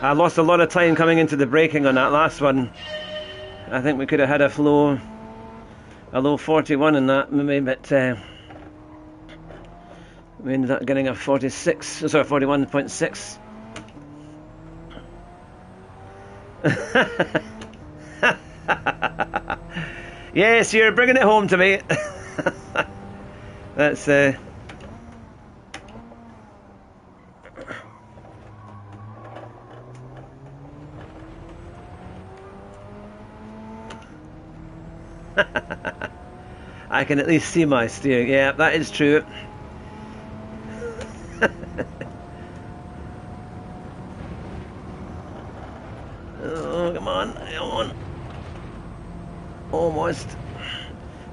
I lost a lot of time coming into the braking on that last one. I think we could have had a low 41 in that maybe, but we ended up getting a 41.6. Yes, you're bringing it home to me. That's I can at least see my steering. Yeah, that is true. Oh, come on, come on. Almost.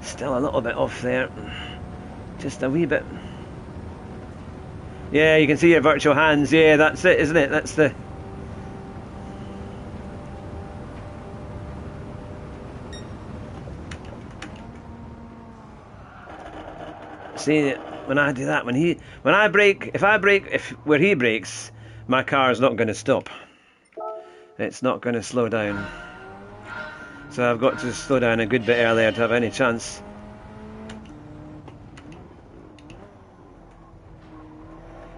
Still a little bit off there. Just a wee bit. Yeah, you can see your virtual hands. Yeah, that's it, isn't it? That's the... See, when I do that, when I brake, where he brakes, my car's not going to stop. It's not going to slow down. So I've got to slow down a good bit earlier to have any chance.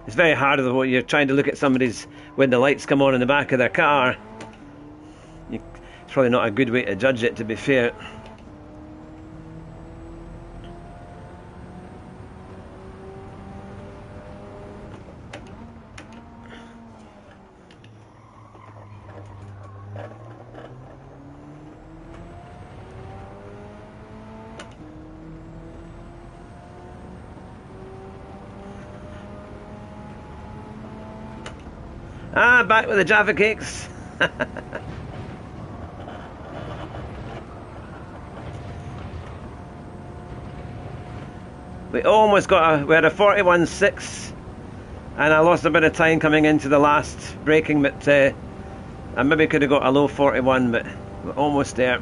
It's very hard when you're trying to look at somebody's, when the lights come on in the back of their car. It's probably not a good way to judge it, to be fair. Ah, back with the Jaffa cakes. We almost we had a 41.6, and I lost a bit of time coming into the last braking, but I maybe could have got a low 41, but we're almost there.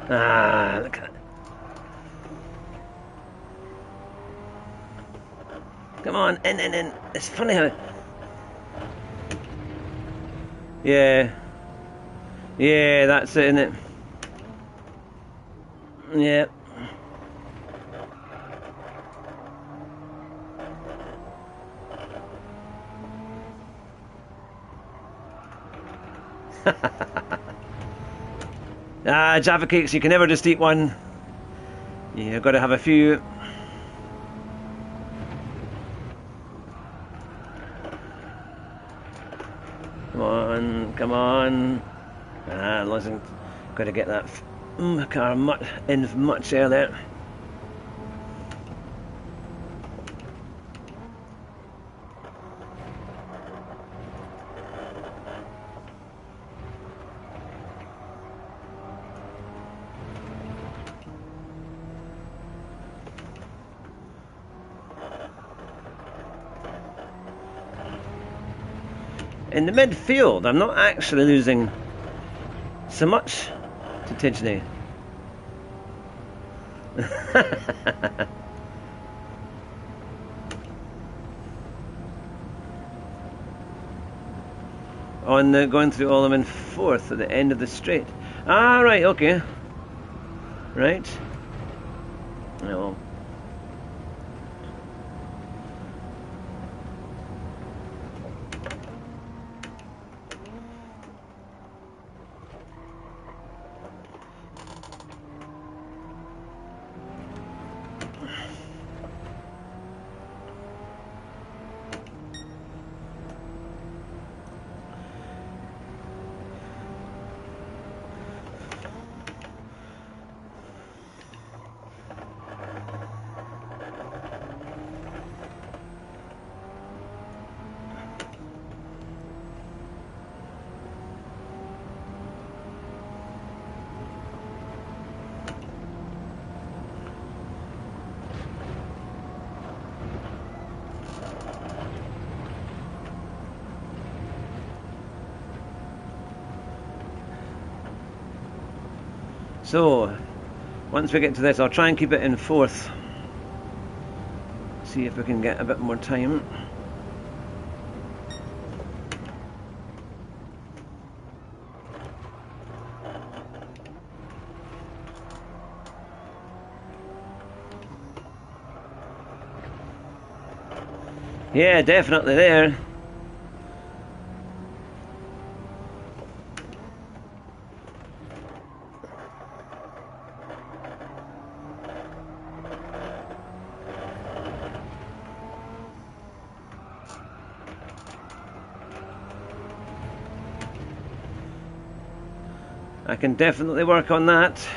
Ah, look at it. Come on, in. It's funny how... Yeah. Yeah, that's it, isn't it? Yeah. Jaffa cakes, you can never just eat one. You've got to have a few. Come on. Listen, got to get that car in much earlier. In the midfield, I'm not actually losing so much to Tidgney. Going through all of them in fourth at the end of the straight. Ah, right, okay. Right. Oh. So, once we get to this, I'll try and keep it in fourth. See if we can get a bit more time. Yeah, definitely there. I can definitely work on that.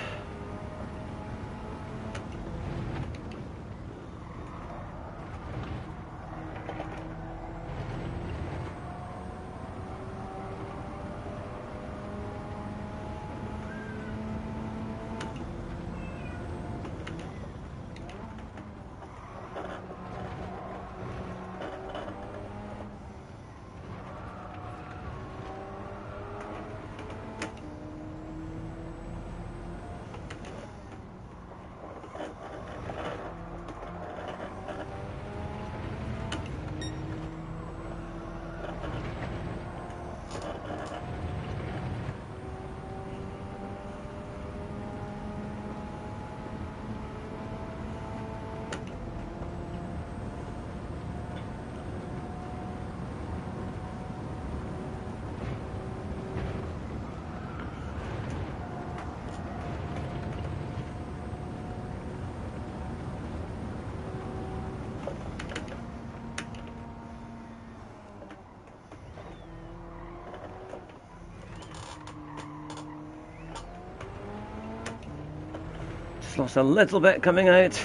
Just lost a little bit coming out.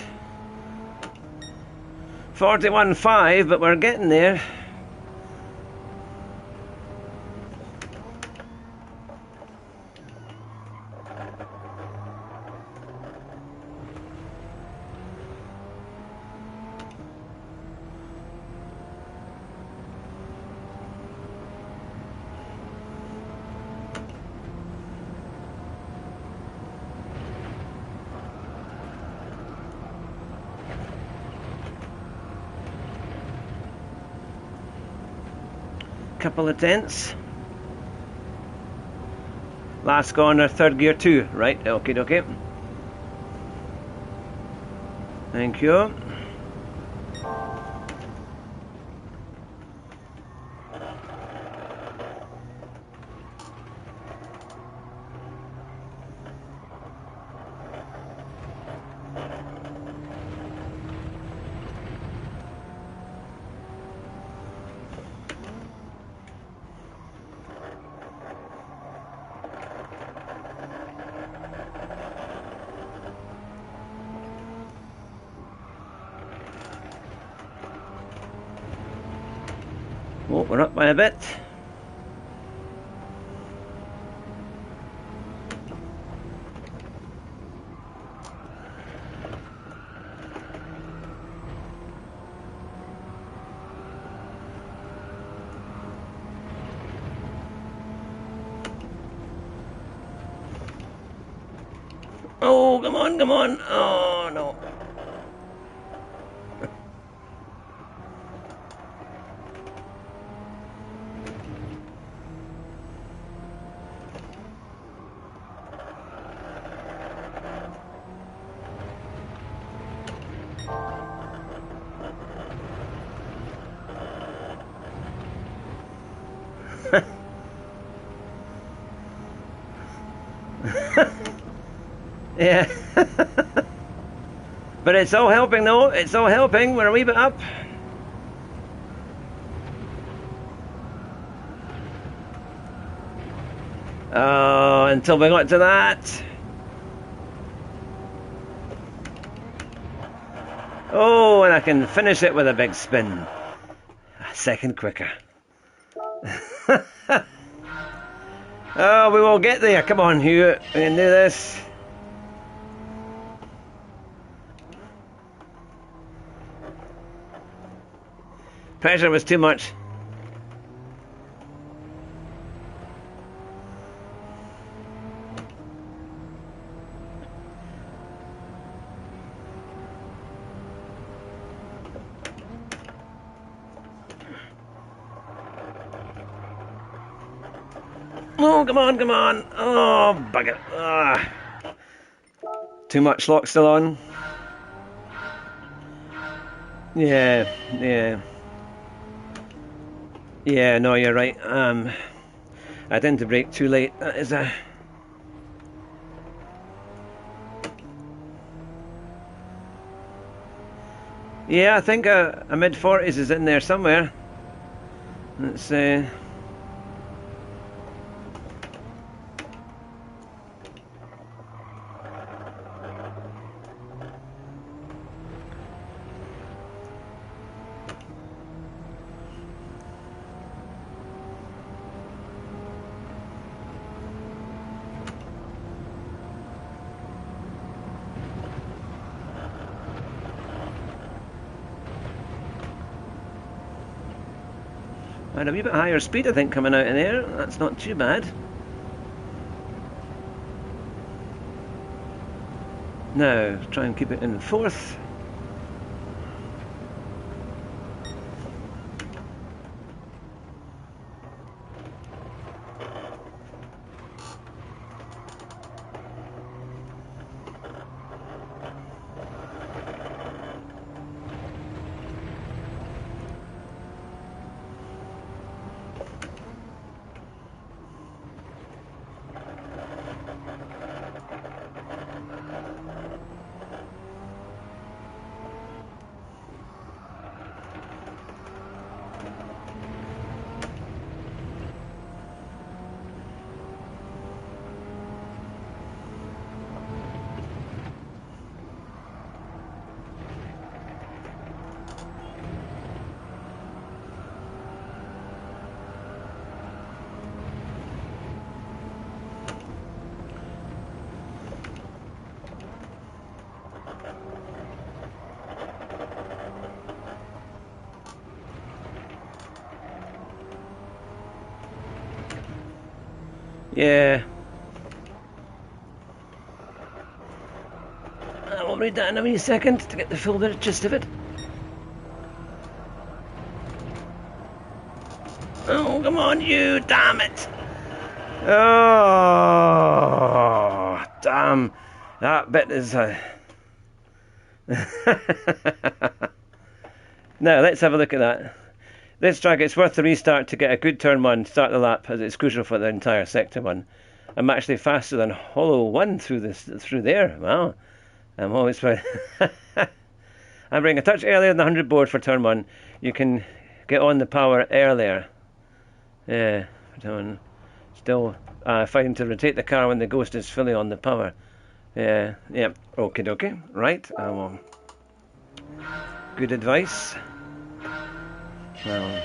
41.5, but we're getting there. Couple of tenths. Last corner, third gear 2. Right, okay, okay. Thank you. Oh, we're up by a bit. Oh, come on, come on. Oh, no. Yeah. But it's all helping though, it's all helping, we're a wee bit up. Oh, until we got to that. Oh, and I can finish it with a big spin. A second quicker. Oh, we will get there, come on Hugh, we can do this. Pressure was too much. Oh, come on, come on. Oh, bugger. Ah. Too much lock still on. Yeah, yeah. Yeah, no, you're right. I tend to brake too late. That is a... Yeah, I think a mid-40s is in there somewhere. Let's and a wee bit higher speed, I think, coming out in there. That's not too bad. Now, try and keep it in fourth. Yeah. I'll read that in a wee second to get the full gist of it. Oh, come on, you, damn it! Oh, damn. That bit is Now, let's have a look at that. This track, it's worth the restart to get a good turn one, start the lap, as it's crucial for the entire sector one. I'm actually faster than Hollow 1 through there. Wow. I'm always I'm bringing a touch earlier than the 100 board for turn 1. You can get on the power earlier. Yeah, still fighting to rotate the car when the Ghost is fully on the power. Yeah, yep. Okie dokie. Right. Good advice. Well,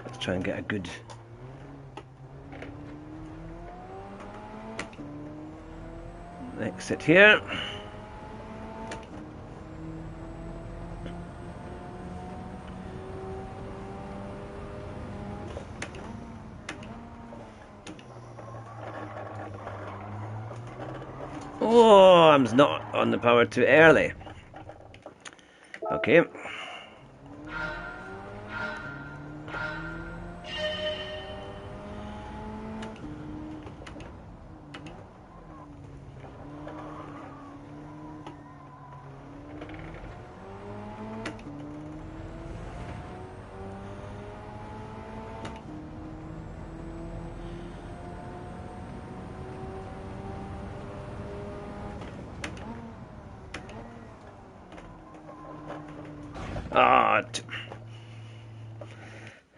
let's try and get a good exit here. Oh, I'm not on the power too early. Okay.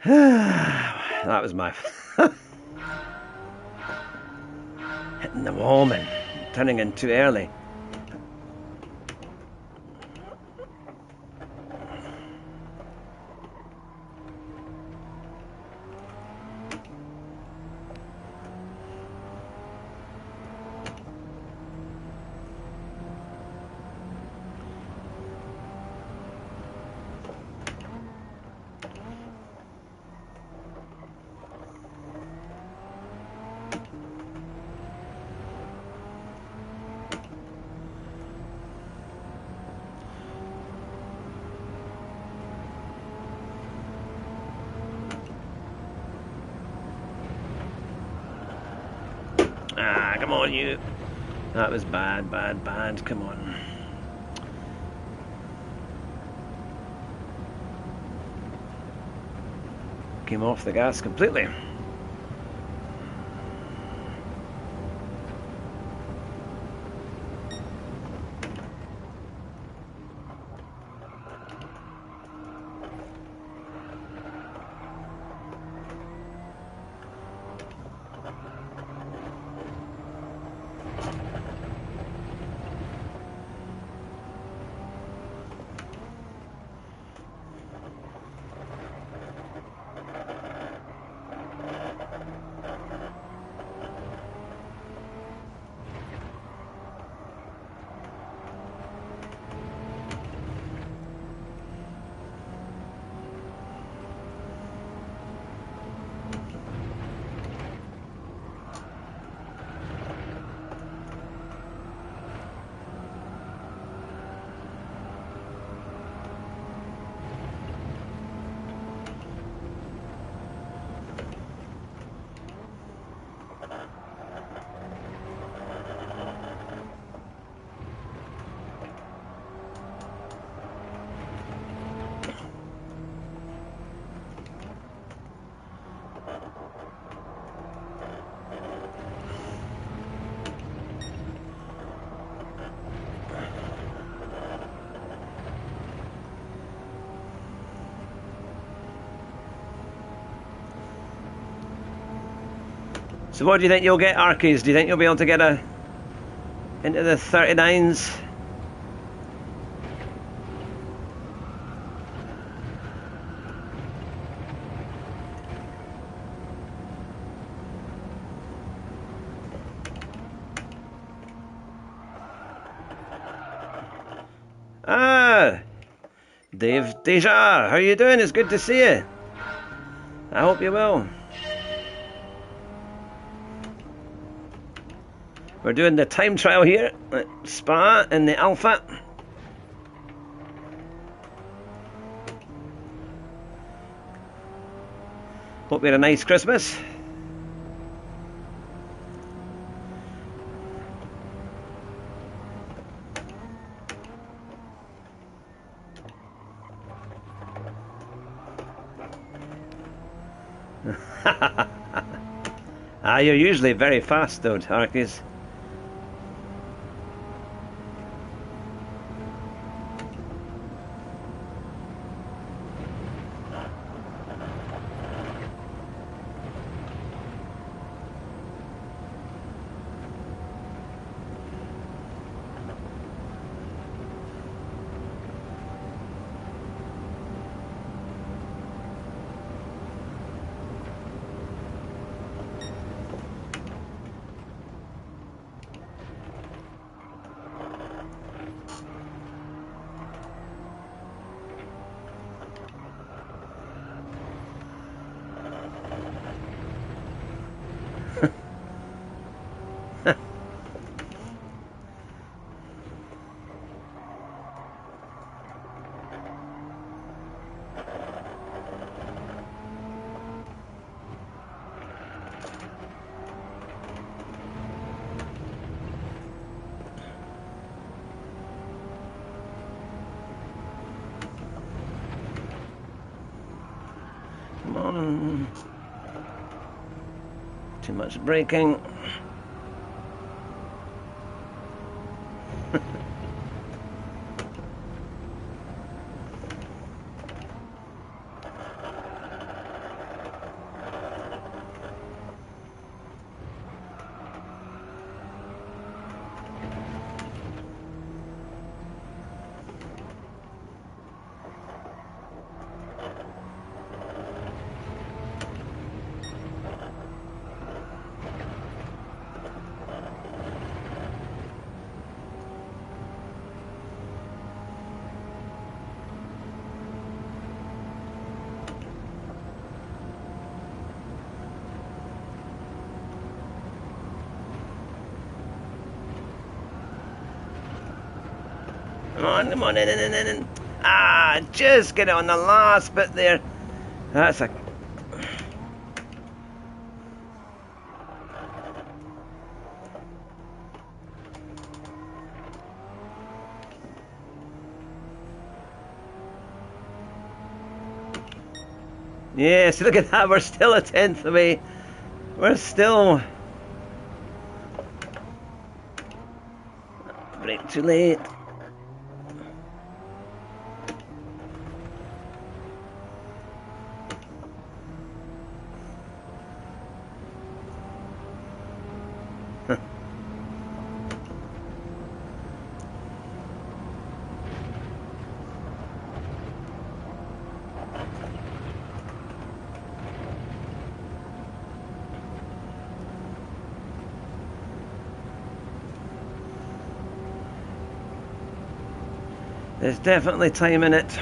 Ah, that was my hitting the wall, man. Turning in too early. Ah, come on, you. That was bad, bad, bad. Come on. Came off the gas completely. So what do you think you'll get, Arkies? Do you think you'll be able to get into the 39s? Ah, Dave Deja, how are you doing? It's good to see you. I hope you will. We're doing the time trial here at Spa in the Alpha. Hope you had a nice Christmas. Ah, you're usually very fast though, Arkies. Come on. Too much braking. Come on, in. Ah, just get it on the last bit there. That's a... Yes, look at that, we're still a tenth away. We're still... Brake too late. There's definitely time in it.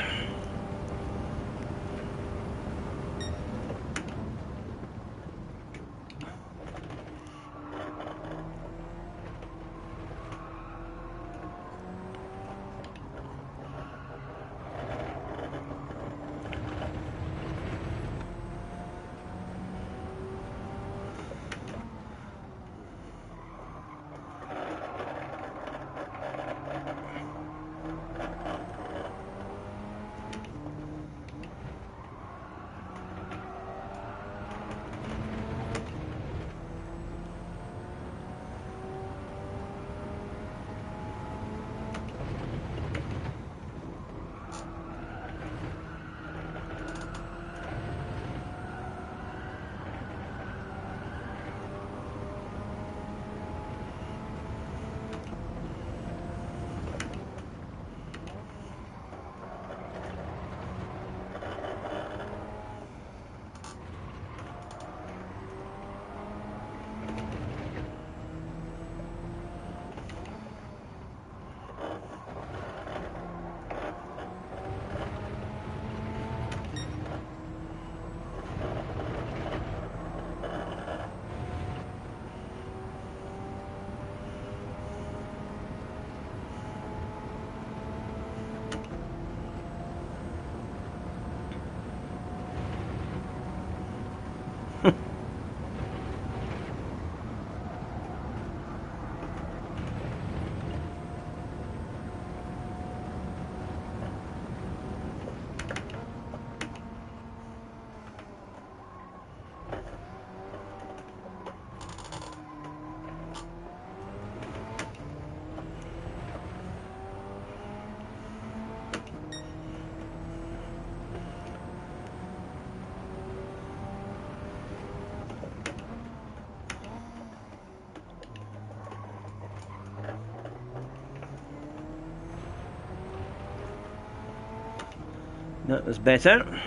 That was better.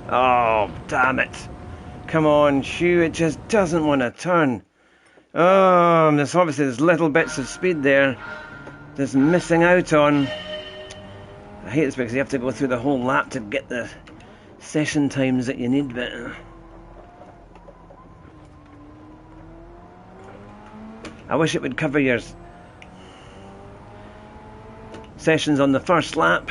Oh, damn it. Come on, Hugh, it just doesn't want to turn. Oh, there's little bits of speed there just missing out on. I hate this because you have to go through the whole lap to get the session times that you need, but... I wish it would cover your sessions on the first lap.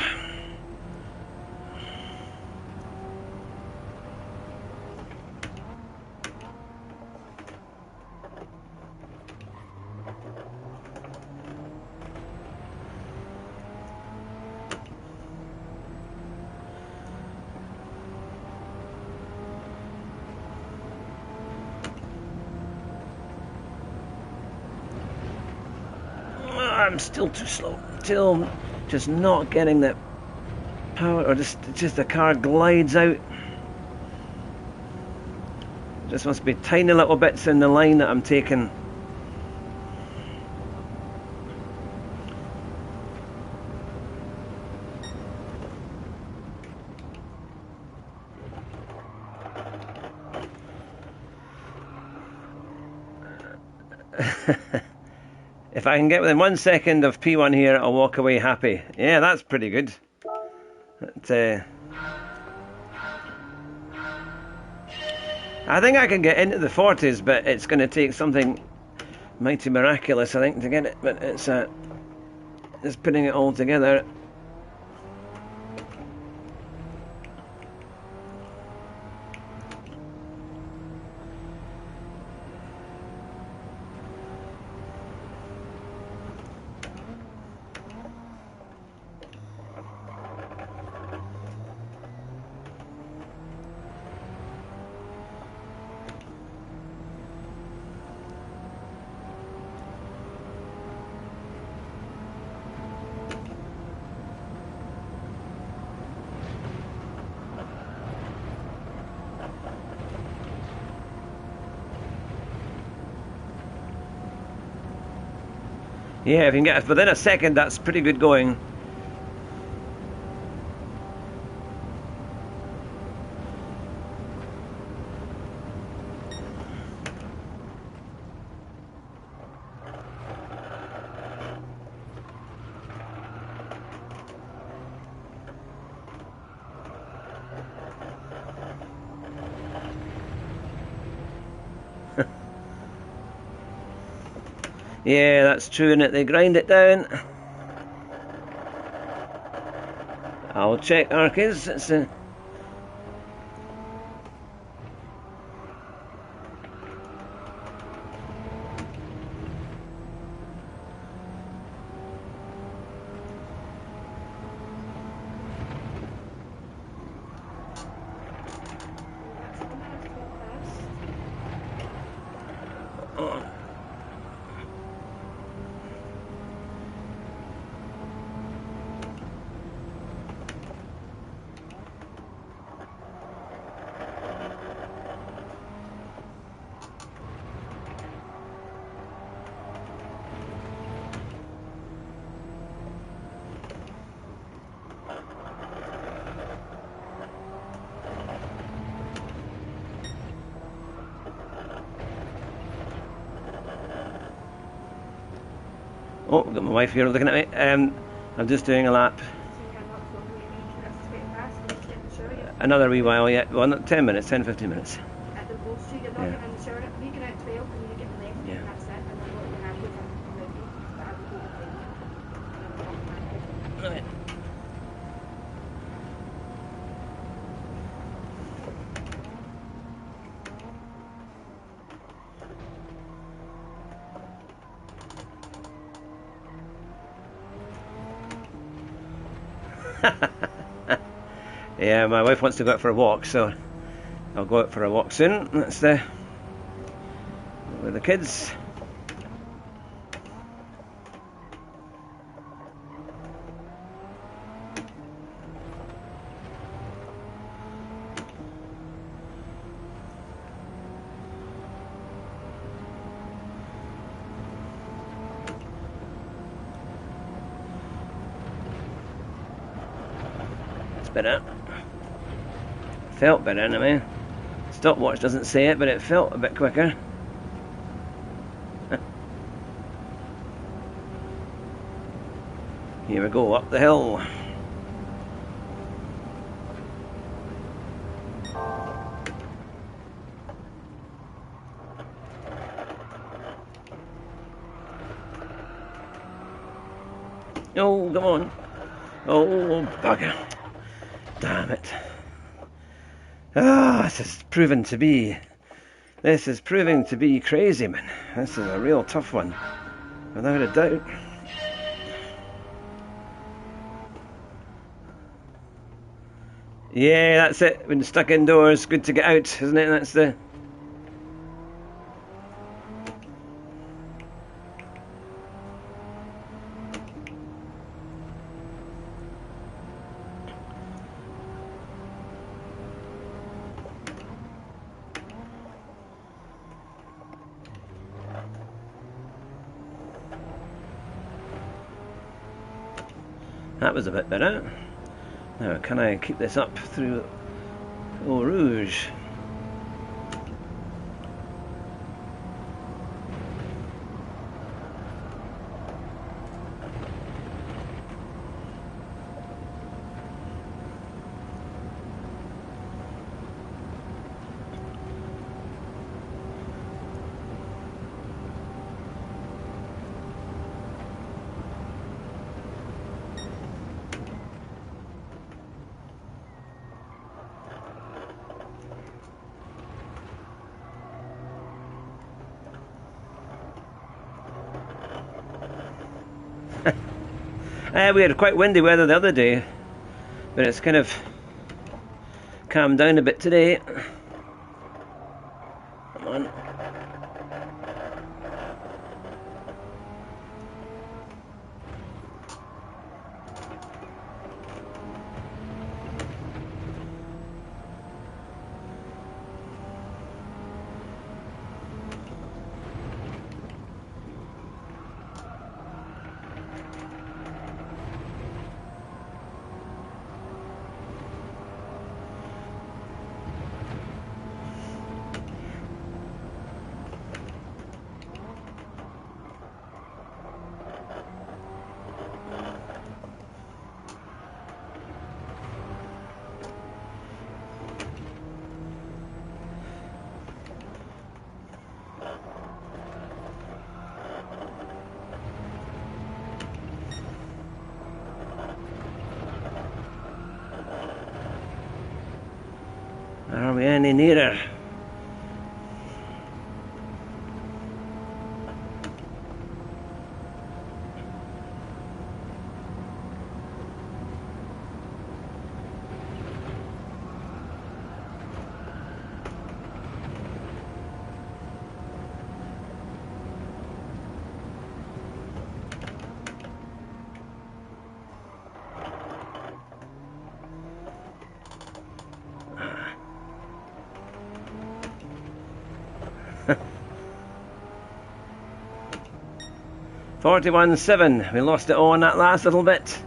I'm still too slow. Still just not getting that power, or just the car glides out. Just must be tiny little bits in the line that I'm taking. If I can get within 1 second of P1 here, I'll walk away happy. Yeah, that's pretty good. But, I think I can get into the 40s, but it's going to take something mighty miraculous, I think, to get it. But it's just putting it all together. Yeah, if you can get it within a second, that's pretty good going. Yeah, that's true, innit? They grind it down. I'll check Arcus. It's oh. Oh, I've got my wife here looking at me. I'm just doing a lap. Another wee while yet. Well, not 10 minutes, 10, 15 minutes. Yeah. Yeah. Right. Yeah, my wife wants to go out for a walk, so I'll go out for a walk soon. That's with the kids. It's better. Felt better anyway. Stopwatch doesn't say it, but it felt a bit quicker. Here we go, up the hill. Oh, come on. Oh, bugger. Damn it. Ah, this is proving to be crazy, man. This is a real tough one, without a doubt. Yeah, that's it. When stuck indoors, good to get out, isn't it? That's the... That was a bit better. Now, can I keep this up through Eau Rouge? We had quite windy weather the other day, but it's kind of calmed down a bit today. Come on. Are we any nearer? $41.7. We lost it all in that last little bit.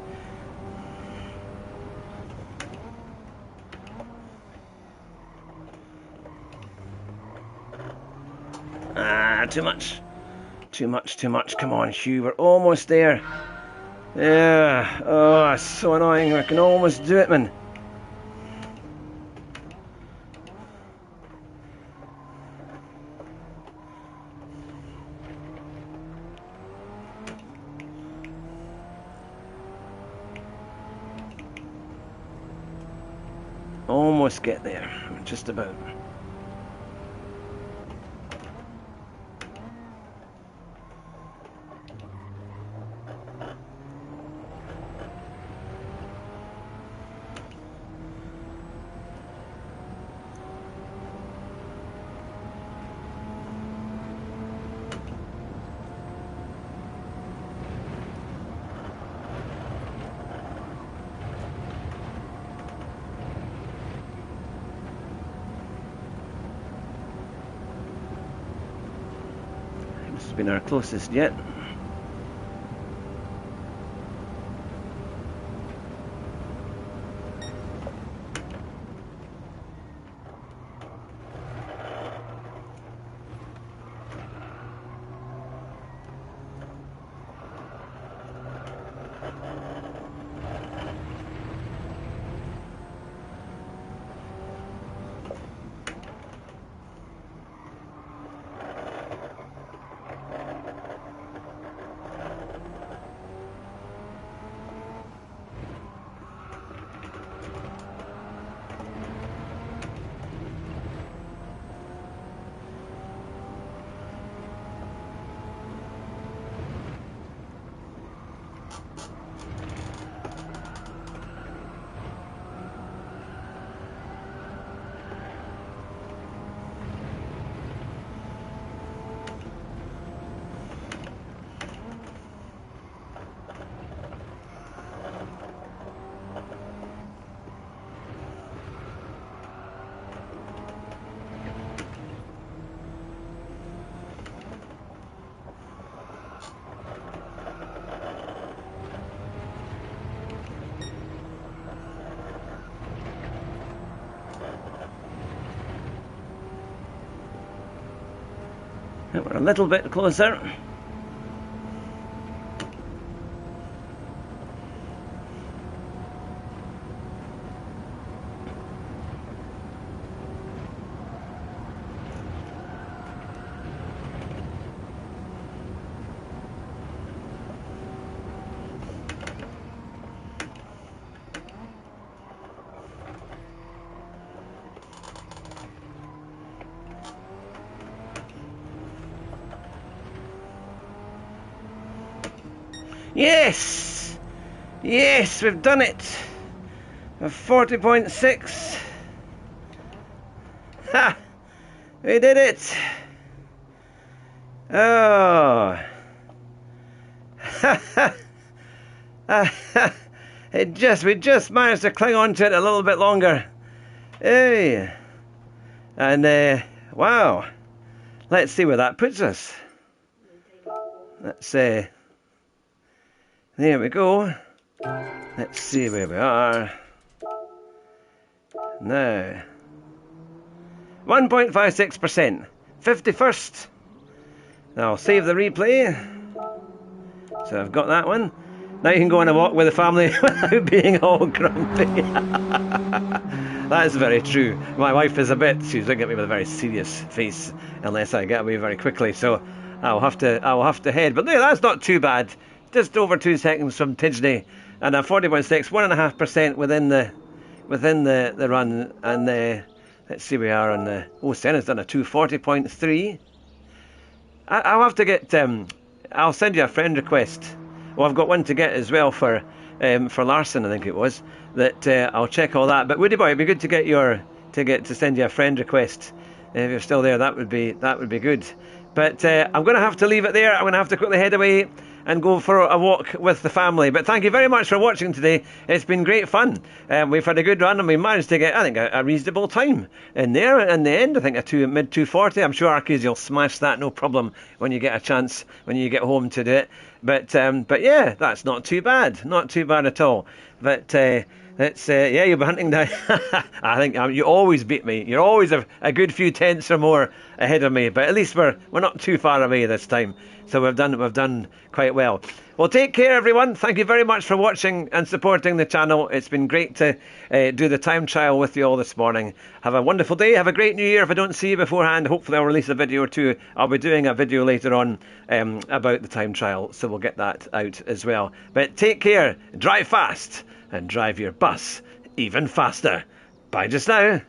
Too much. Too much, too much. Come on, Hugh. We're almost there. Yeah. Oh, it's so annoying. I can almost do it, man. Almost get there. Just about. This has been our closest yet. We're a little bit closer. Yes! Yes, we've done it! 40.6. Ha! We did it! Oh! We just managed to cling on to it a little bit longer. Hey! And, wow! Let's see where that puts us. Let's there we go. Let's see where we are. Now. 1.56%. 51st. Now I'll save the replay. So I've got that one. Now you can go on a walk with the family without being all grumpy. That's very true. My wife is she's looking at me with a very serious face unless I get away very quickly. So I'll have to head. But no, that's not too bad. Just over 2 seconds from Tidgney, and a 40.6, 1.5% within the run, and Let's see, we are on the... Oh, Senna's done a 240.3. I'll have to get... I'll send you a friend request. Well, I've got one to get as well for Larson, I think it was. That I'll check all that. But Woody Boy, it'd be good to get to send you a friend request. If you're still there, that would be good. But I'm going to have to leave it there. I'm going to have to quickly head away and go for a walk with the family. But thank you very much for watching today. It's been great fun. We've had a good run, and we managed to get, I think, a reasonable time in there. In the end, I think mid 240. I'm sure Arkies, you'll smash that, no problem, when you get a chance, when you get home to do it. But yeah, that's not too bad at all. But it's yeah, you'll be hunting down. I think you always beat me. You're always a good few tenths or more ahead of me. But at least we're not too far away this time. So we've done quite well. Well, take care, everyone. Thank you very much for watching and supporting the channel. It's been great to do the time trial with you all this morning. Have a wonderful day. Have a great new year. If I don't see you beforehand, hopefully I'll release a video or two. I'll be doing a video later on about the time trial, so we'll get that out as well. But take care, drive fast, and drive your bus even faster. Bye just now.